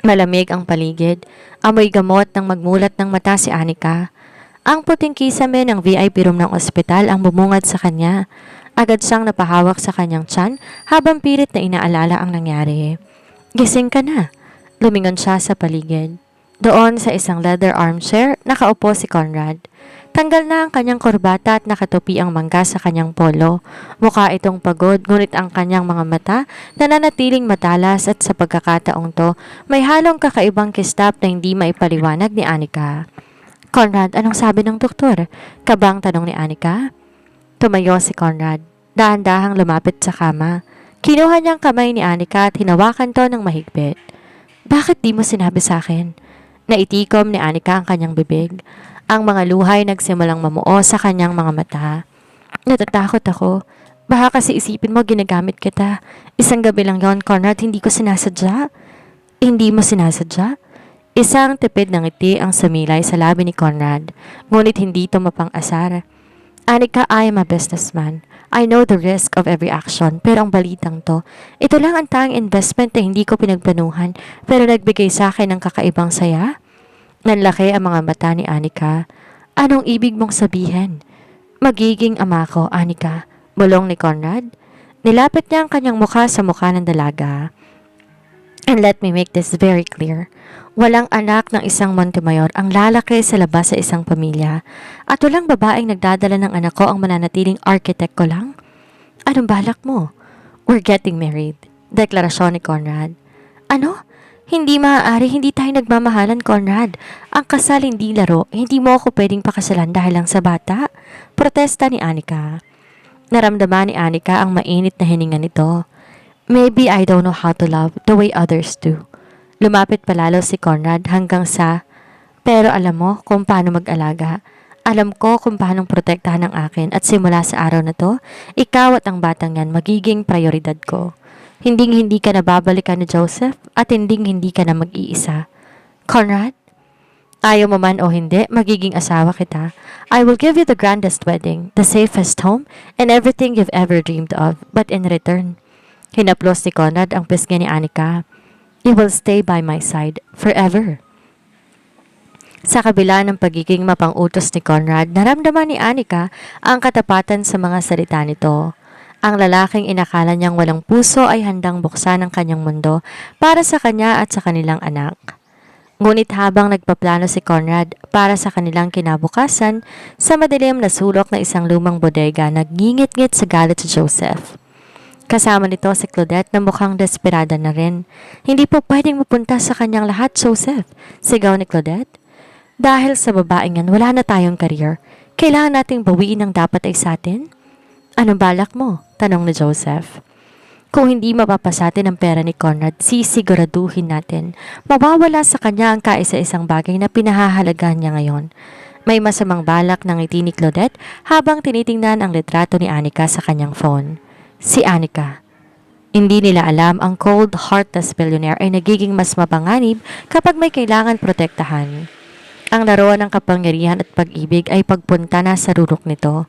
Malamig ang paligid, amoy gamot nang magmulat ng mata si Anika. Ang puting kisame ng VIP room ng ospital ang bumungad sa kanya. Agad siyang napahawak sa kanyang tiyan habang pilit na inaalala ang nangyari. Gising ka na. Lumingon siya sa paligid. Doon sa isang leather armchair, nakaupo si Conrad. Tanggal na ang kanyang kurbata at nakatupi ang mangga sa kanyang polo. Mukha itong pagod, ngunit ang kanyang mga mata nananatiling matalas at sa pagkakataong to, may halong kakaibang kistap na hindi maipaliwanag ni Anika. Conrad, anong sabi ng doktor? Kabang tanong ni Anika. Tumayo si Conrad. Dahan-dahang lumapit sa kama. Kinuha niyang kamay ni Anika at hinawakan to ng mahigpit. Bakit di mo sinabi sa akin? Naitikom ni Anika ang kanyang bibig. Ang mga luhay nagsimulang mamuo sa kanyang mga mata. Natatakot ako. Baka kasi isipin mo ginagamit kita. Isang gabi lang yon, Conrad, hindi ko sinasadya. Hindi mo sinasadya? Isang tipid ng ngiti ang sumilay sa labi ni Conrad. Ngunit hindi ito mapang-asar. Anika, I am a businessman. I know the risk of every action, pero ang balitang to, ito lang ang tanging investment na hindi ko pinagplanuhan, pero nagbigay sa akin ng kakaibang saya. Nanlaki ang mga mata ni Anika. Anong ibig mong sabihin? Magiging ama ko, Anika. Bulong ni Conrad. Nilapit niya ang kanyang mukha sa mukha ng dalaga. And let me make this very clear. Walang anak ng isang Montemayor ang lalaki sa labas sa isang pamilya. At walang babaeng nagdadala ng anak ko ang mananatiling architect ko lang. Anong balak mo? We're getting married. Deklarasyon ni Conrad. Ano? Hindi maaari, hindi tayo nagmamahalan, Conrad. Ang kasal hindi laro, hindi mo ako pwedeng pakasalan dahil lang sa bata. Protesta ni Anika. Naramdaman ni Anika ang mainit na hininga nito. Maybe I don't know how to love the way others do. Lumapit palalo si Conrad hanggang sa, pero alam mo kung paano mag-alaga. Alam ko kung paano protektahan ang akin at simula sa araw na to, ikaw at ang batang yan magiging prioridad ko. Hindi ka na babalikan ni Joseph at hindi ka na mag-iisa. Conrad, ayaw mo man o hindi, magiging asawa kita. I will give you the grandest wedding, the safest home, and everything you've ever dreamed of. But in return, hinaplos ni Conrad ang pisngi ni Anika. You will stay by my side forever. Sa kabila ng pagiging mapang-utos ni Conrad, naramdaman ni Anika ang katapatan sa mga salita nito. Ang lalaking inakala niyang walang puso ay handang buksan ang kanyang mundo para sa kanya at sa kanilang anak. Ngunit habang nagpaplano si Conrad para sa kanilang kinabukasan, sa madilim na sulok na isang lumang bodega, nagngingit-ngit sa galit si Joseph. Kasama nito si Claudette na mukhang desperada na rin. Hindi po pwedeng mapunta sa kanyang lahat, Joseph, sigaw ni Claudette. Dahil sa babaeng yan, wala na tayong career. Kailangan nating bawiin ang dapat ay sa atin? Anong balak mo? Tanong ni Joseph. Kung hindi mapapasatin ang pera ni Conrad, sisiguraduhin natin. Mawawala sa kanya ang kaisa-isang bagay na pinahahalagahan niya ngayon. May masamang balak ng ngiti ni Claudette habang tinitingnan ang litrato ni Anika sa kanyang phone. Si Anika. Hindi nila alam ang cold, heartless billionaire ay nagiging mas mapanganib kapag may kailangan protektahan. Ang laruan ng kapangyarihan at pag-ibig ay pagpunta na sa rurok nito.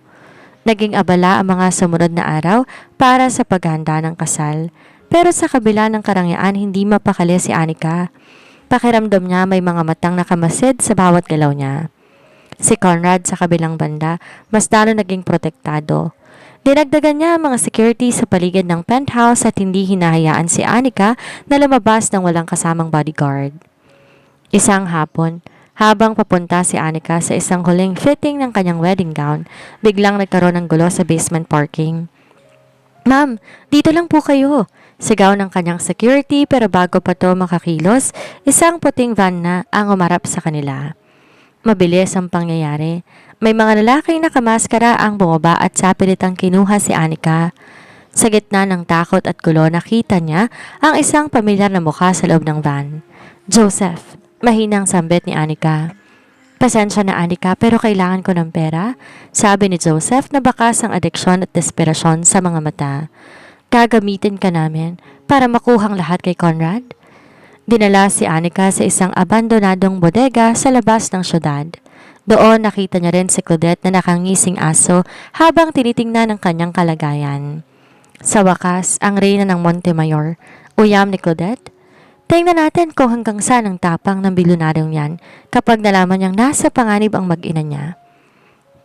Naging abala ang mga sumunod na araw para sa paghahanda ng kasal. Pero sa kabila ng karangyaan, hindi mapakali si Anika. Pakiramdam niya may mga matang nakamasid sa bawat galaw niya. Si Conrad sa kabilang banda, mas lalo naging protektado. Dinagdagan niya ang mga security sa paligid ng penthouse at hindi hinahayaan si Anika na lumabas ng walang kasamang bodyguard. Isang hapon, habang papunta si Anika sa isang huling fitting ng kanyang wedding gown, biglang nagkaroon ng gulo sa basement parking. Ma'am, dito lang po kayo. Sigaw ng kanyang security pero bago pa to makakilos, isang puting van na ang umarap sa kanila. Mabilis ang pangyayari. May mga lalaking nakamaskara ang bumaba at sa pilitang kinuha si Anika. Sa gitna ng takot at gulo nakita niya ang isang pamilyar na mukha sa loob ng van. Joseph, mahinang sambit ni Anika. Pasensya na Anika pero kailangan ko ng pera, sabi ni Joseph na bakas ang adeksyon at desperasyon sa mga mata. Gagamitin ka namin para makuhang lahat kay Conrad. Dinala si Anika sa isang abandonadong bodega sa labas ng syudad. Doon nakita niya rin si Claudette na nakangising aso habang tinitingnan ang kanyang kalagayan. Sa wakas, ang reyna ng Montemayor, uyam ni Claudette. Tingnan natin kung hanggang saan ang tapang ng bilyonaryong yan kapag nalaman niyang nasa panganib ang mag-ina niya.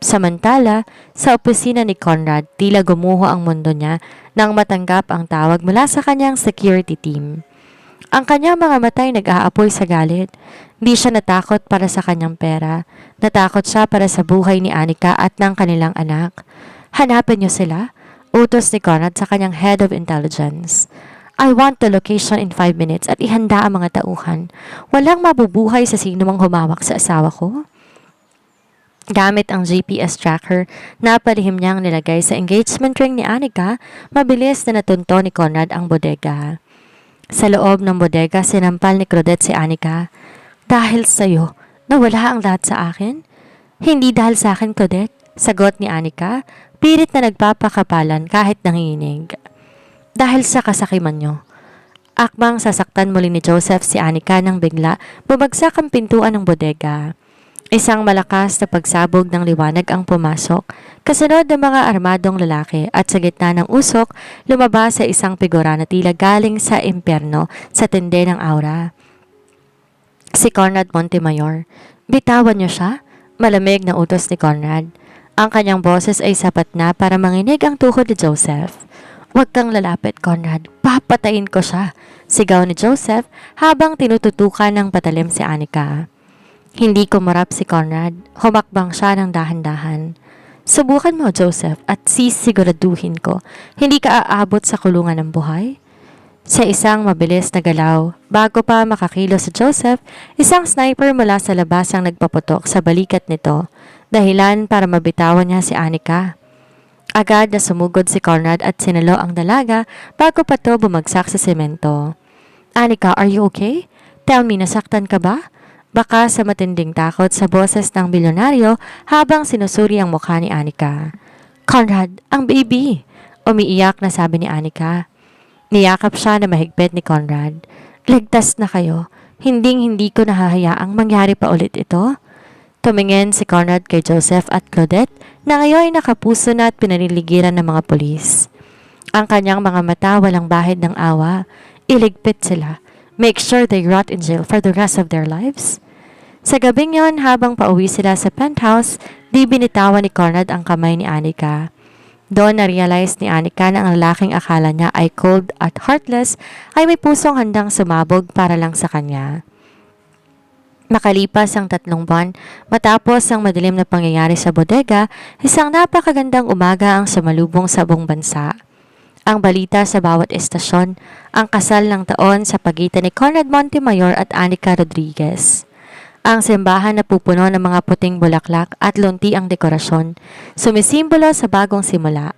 Samantala, sa opisina ni Conrad, tila gumuho ang mundo niya nang matanggap ang tawag mula sa kanyang security team. Ang kanyang mga matay nag-aapoy sa galit. Di siya natakot para sa kanyang pera. Natakot siya para sa buhay ni Anika at ng kanilang anak. Hanapin niyo sila, utos ni Conrad sa kanyang head of intelligence. I want the location in 5 minutes at ihanda ang mga tauhan. Walang mabubuhay sa sino mang humawak sa asawa ko. Gamit ang GPS tracker, napalihim niyang nilagay sa engagement ring ni Anika, mabilis na natunto ni Conrad ang bodega. Sa loob ng bodega, sinampal ni Claudette si Anika. Dahil sa'yo, nawala ang lahat sa akin? Hindi dahil sa akin, Claudette, sagot ni Anika, pilit na nagpapakapalan kahit nanginginig. Dahil sa kasakiman nyo. Akmang sasaktan muli ni Joseph si Anika nang bigla bumagsak ang pintuan ng bodega. Isang malakas na pagsabog ng liwanag ang pumasok, kasunod ng mga armadong lalaki at sa gitna ng usok, lumabas sa isang figura na tila galing sa impyerno sa tindi ng aura. Si Conrad Montemayor. Bitawan niyo siya? Malamig na utos ni Conrad. Ang kanyang boses ay sapat na para manginig ang tuhod ni Joseph. Huwag kang lalapit, Conrad. Papatayin ko siya, sigaw ni Joseph habang tinututukan ng patalim si Anika. Hindi kumarap si Conrad. Humakbang siya ng dahan-dahan. Subukan mo, Joseph, at sisiguraduhin ko, hindi ka aabot sa kulungan ng buhay. Sa isang mabilis na galaw, bago pa makakilos si Joseph, isang sniper mula sa labas ang nagpaputok sa balikat nito, dahilan para mabitawan niya si Anika. Agad na sumugod si Conrad at sinalo ang dalaga bago pa to bumagsak sa semento. Anika, are you okay? Tell me, nasaktan ka ba? Baka sa matinding takot sa boses ng bilyonaryo habang sinusuri ang mukha ni Anika. Conrad, ang baby! Umiiyak na sabi ni Anika. Niyakap siya na mahigpit ni Conrad. Ligtas na kayo. Hinding-hindi ko nahahayaang mangyari pa ulit ito. Tumingin si Conrad kay Joseph at Claudette na ngayon ay nakapuso na at pinaliligiran ng mga pulis. Ang kanyang mga mata walang bahid ng awa. Iligpit sila. Make sure they rot in jail for the rest of their lives. Sa gabing yon, habang pauwi sila sa penthouse, di binitawan ni Conrad ang kamay ni Anika. Doon na-realize ni Anika na ang lalaking akala niya ay cold at heartless ay may pusong handang sumabog para lang sa kanya. Makalipas ang 3 buwan, matapos ang madilim na pangyayari sa bodega, isang napakagandang umaga ang sumalubong sa buong bansa. Ang balita sa bawat estasyon, ang kasal ng taon sa pagitan ni Conrad Montemayor at Anika Rodriguez. Ang simbahan na pupuno ng mga puting bulaklak at lunti ang dekorasyon, sumisimbolo sa bagong simula.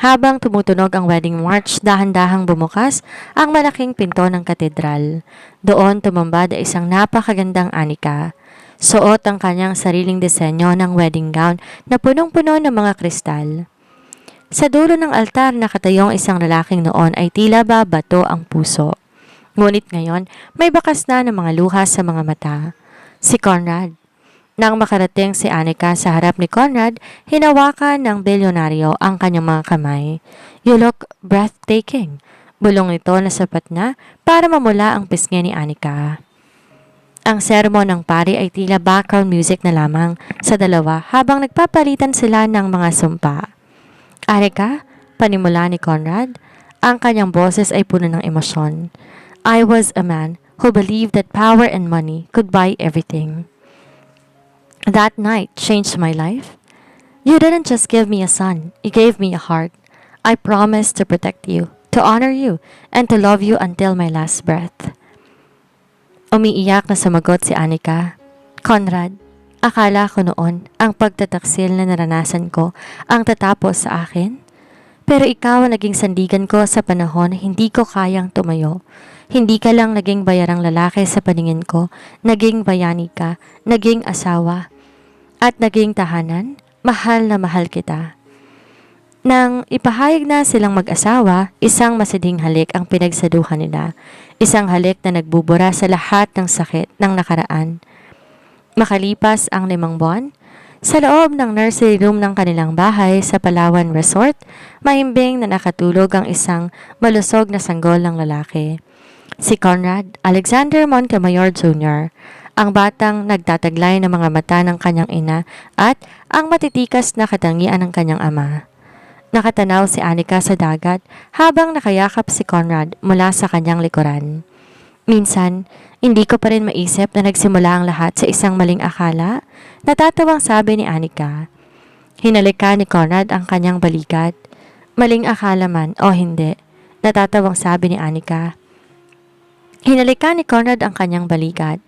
Habang tumutunog ang wedding march, dahan-dahang bumukas ang malaking pinto ng katedral. Doon tumambad ay isang napakagandang Anika. Suot ang kanyang sariling disenyo ng wedding gown na punong-puno ng mga kristal. Sa dulo ng altar nakatayong isang lalaking noon ay tila ba bato ang puso. Ngunit ngayon, may bakas na ng mga luha sa mga mata. Si Conrad. Nang makarating si Anika sa harap ni Conrad, hinawakan ng bilyonaryo ang kanyang mga kamay. You look breathtaking. Bulong nito na sapat na para mamula ang pisngi ni Anika. Ang sermon ng pari ay tila background music na lamang sa dalawa habang nagpapalitan sila ng mga sumpa. Anika, panimula ni Conrad, ang kanyang boses ay puno ng emosyon. I was a man who believed that power and money could buy everything. That night changed my life. You didn't just give me a son, you gave me a heart. I promise to protect you, to honor you, and to love you until my last breath. Umiiyak na sumagot si Anika. Conrad, akala ko noon ang pagtataksil na naranasan ko ang tatapos sa akin. Pero ikaw ang naging sandigan ko sa panahon na hindi ko kayang tumayo. Hindi ka lang naging bayarang lalaki sa paningin ko, naging bayani ka, naging asawa, at naging tahanan. Mahal na mahal kita. Nang ipahayag na silang mag-asawa, isang masidhing halik ang pinagsaduhan nila. Isang halik na nagbubura sa lahat ng sakit ng nakaraan. Makalipas ang 5 buwan, sa loob ng nursery room ng kanilang bahay sa Palawan Resort, mahimbing na nakatulog ang isang malusog na sanggol ng lalaki. Si Conrad Alexander Montemayor Jr., ang batang nagtataglay ng mga mata ng kanyang ina at ang matitikas na katangian ng kanyang ama. Nakatanaw si Anika sa dagat habang nakayakap si Conrad mula sa kanyang likuran. Minsan, hindi ko pa rin maisip na nagsimula ang lahat sa isang maling akala. Natatawang sabi ni Anika. Hinalika ni Conrad ang kanyang balikat. Maling akala man o hindi. Natatawang sabi ni Anika. Hinalika ni Conrad ang kanyang balikat.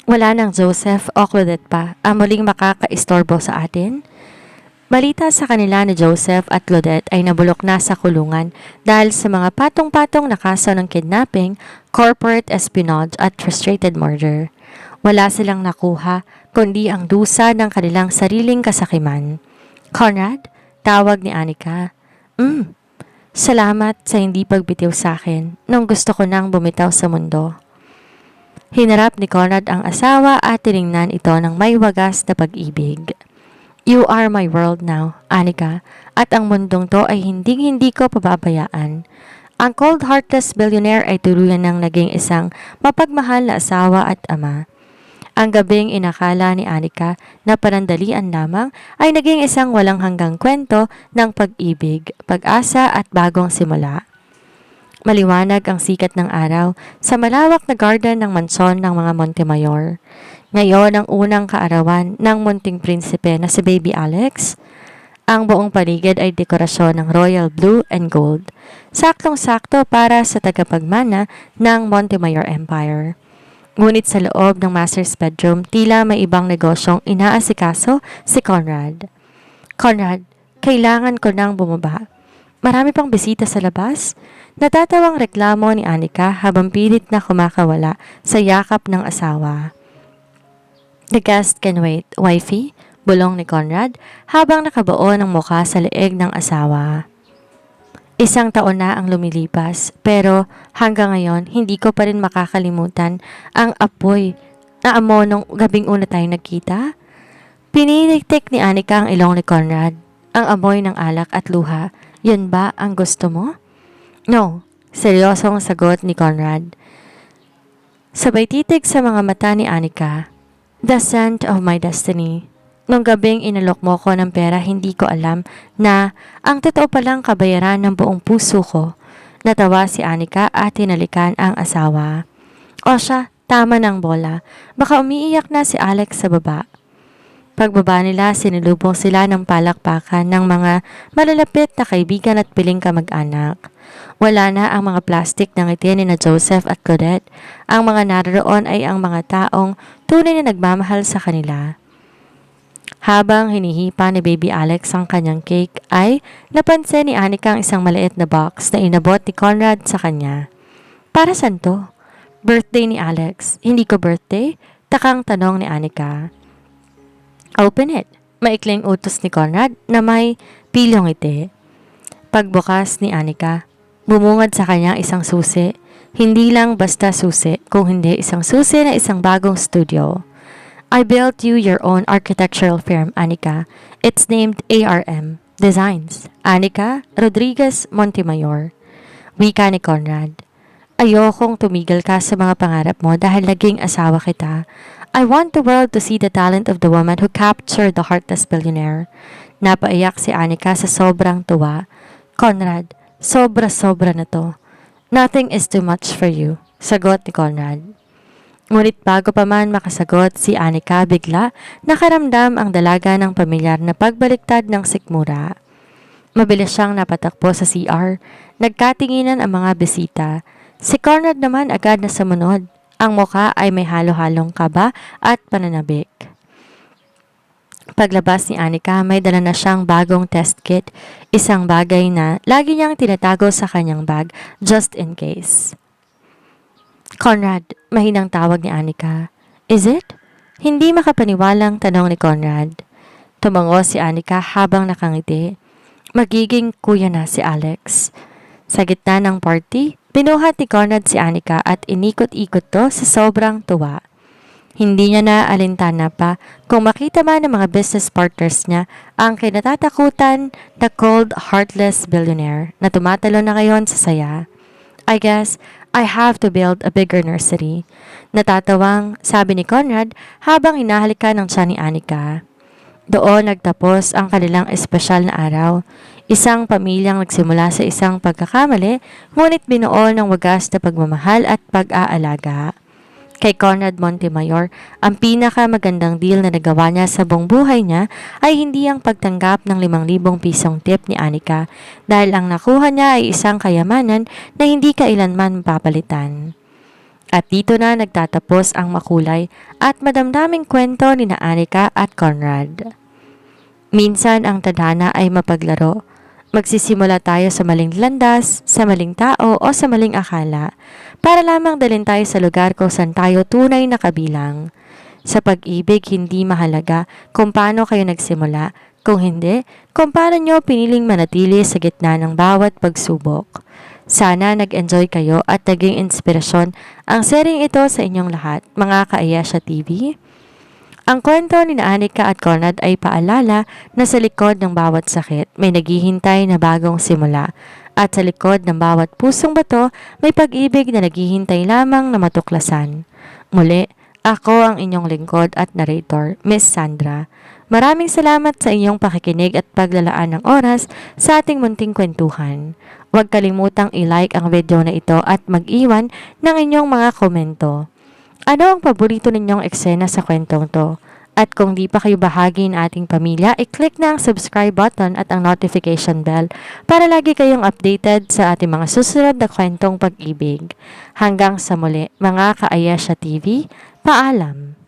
Wala nang Joseph o Claudette pa ang muling makakaistorbo sa atin. Balita sa kanila ni Joseph at Claudette ay nabulok na sa kulungan dahil sa mga patong-patong na kaso ng kidnapping, corporate espionage at frustrated murder. Wala silang nakuha kundi ang dusa ng kanilang sariling kasakiman. Conrad, tawag ni Anika. Salamat sa hindi pagbitiw sa akin nung gusto ko nang bumitaw sa mundo. Hinarap ni Conrad ang asawa at tiningnan ito ng may wagas na pag-ibig. You are my world now, Anika, at ang mundong to ay hindi ko pababayaan. Ang cold heartless billionaire ay tuluyan ng naging isang mapagmahal na asawa at ama. Ang gabing inakala ni Anika na panandalian lamang ay naging isang walang hanggang kwento ng pag-ibig, pag-asa at bagong simula. Maliwanag ang sikat ng araw sa malawak na garden ng mansyon ng mga Montemayor. Ngayon ang unang kaarawan ng munting prinsipe na si Baby Alex. Ang buong paligid ay dekorasyon ng royal blue and gold. Saktong-sakto para sa tagapagmana ng Montemayor Empire. Ngunit sa loob ng master's bedroom, tila may ibang negosyong inaasikaso si Conrad. Conrad, kailangan ko nang bumaba. Marami pang bisita sa labas. Natatawang reklamo ni Anika habang pilit na kumakawala sa yakap ng asawa. The guest can wait, wifey, bulong ni Conrad habang nakabuo ng mukha sa leeg ng asawa. 1 taon na ang lumilipas pero hanggang ngayon hindi ko pa rin makakalimutan ang apoy na amo nung gabing una tayong nagkita. Pininiktik ni Anika ang ilong ni Conrad. Ang amoy ng alak at luha, yun ba ang gusto mo? No, seryosong sagot ni Conrad. Sabay titig sa mga mata ni Anika. The scent of my destiny. Nung gabing inalok mo ko ng pera, hindi ko alam na ang totoo palang kabayaran ng buong puso ko. Natawa si Anika at hinalikan ang asawa. O siya, tama ng bola. Baka umiiyak na si Alex sa baba. Pagbaba nila, sinilubong sila ng palakpakan ng mga malalapit na kaibigan at piling kamag-anak. Wala na ang mga plastic na ngiti ni na Joseph at Claudette. Ang mga naroon ay ang mga taong tunay na nagmamahal sa kanila. Habang hinihipa ni Baby Alex ang kanyang cake ay napansin ni Anika ang isang maliit na box na inabot ni Conrad sa kanya. Para saan to? Birthday ni Alex. Hindi ko birthday? Takang tanong ni Anika. Open it. Maikling utos ni Conrad na may pilyong ngiti. Pagbukas ni Anika, bumungad sa kanya isang susi. Hindi lang basta susi, kung hindi isang susi na isang bagong studio. I built you your own architectural firm, Anika. It's named ARM Designs. Anika Rodriguez Montemayor. Wika ni Conrad. Ayokong tumigil ka sa mga pangarap mo dahil naging asawa kita. I want the world to see the talent of the woman who captured the heartless billionaire. Napaiyak si Anika sa sobrang tuwa. Conrad, sobra-sobra na to. Nothing is too much for you, sagot ni Conrad. Ngunit bago pa man makasagot si Anika, bigla nakaramdam ang dalaga ng pamilyar na pagbaliktad ng sikmura. Mabilis siyang napatakbo sa CR. Nagkatinginan ang mga bisita. Si Conrad naman agad na sumunod. Ang muka ay may halo-halong kaba at pananabik. Paglabas ni Anika, may dala na siyang bagong test kit, isang bagay na lagi niyang tinatago sa kanyang bag just in case. Conrad, mahinang tawag ni Anika. Is it? Hindi makapaniwalang tanong ni Conrad. Tumango si Anika habang nakangiti. Magiging kuya na si Alex. Sa gitna ng party, binuhat ni Conrad si Anika at inikot-ikot to sa sobrang tuwa. Hindi niya na alintana pa kung makita man ng mga business partners niya ang kinatatakutan na cold, heartless billionaire na tumatalo na ngayon sa saya. I guess I have to build a bigger nursery. Natatawang sabi ni Conrad habang hinahalikan ng tiyan ni Anika. Doon nagtapos ang kanilang espesyal na araw. Isang pamilyang nagsimula sa isang pagkakamali, ngunit binuo ng wagas na pagmamahal at pag-aalaga. Kay Conrad Montemayor, ang pinakamagandang deal na nagawa niya sa buong buhay niya ay hindi ang pagtanggap ng 5,000 pisong tip ni Anika dahil ang nakuha niya ay isang kayamanan na hindi kailanman mapapalitan. At dito na nagtatapos ang makulay at madamdaming kwento ni Anika at Conrad. Minsan ang tadhana ay mapaglaro. Magsisimula tayo sa maling landas, sa maling tao o sa maling akala para lamang dalhin tayo sa lugar kung saan tayo tunay na kabilang. Sa pag-ibig, hindi mahalaga kung paano kayo nagsimula, kung hindi, kung paano nyo piniling manatili sa gitna ng bawat pagsubok. Sana nag-enjoy kayo at naging inspirasyon ang sering ito sa inyong lahat, mga ka-Ayesha TV. Ang kwento ni Anika at Conrad ay paalala na sa likod ng bawat sakit may naghihintay na bagong simula at sa likod ng bawat pusong bato may pag-ibig na naghihintay lamang na matuklasan. Muli, ako ang inyong lingkod at narrator, Miss Sandra. Maraming salamat sa inyong pakikinig at paglalaan ng oras sa ating munting kwentuhan. Huwag kalimutang i-like ang video na ito at mag-iwan ng inyong mga komento. Ano ang paborito ninyong eksena sa kwentong to? At kung di pa kayo bahagi ng ating pamilya, i-click na ang subscribe button at ang notification bell para lagi kayong updated sa ating mga susunod na kwentong pag-ibig. Hanggang sa muli, mga ka-Ayesha TV, paalam!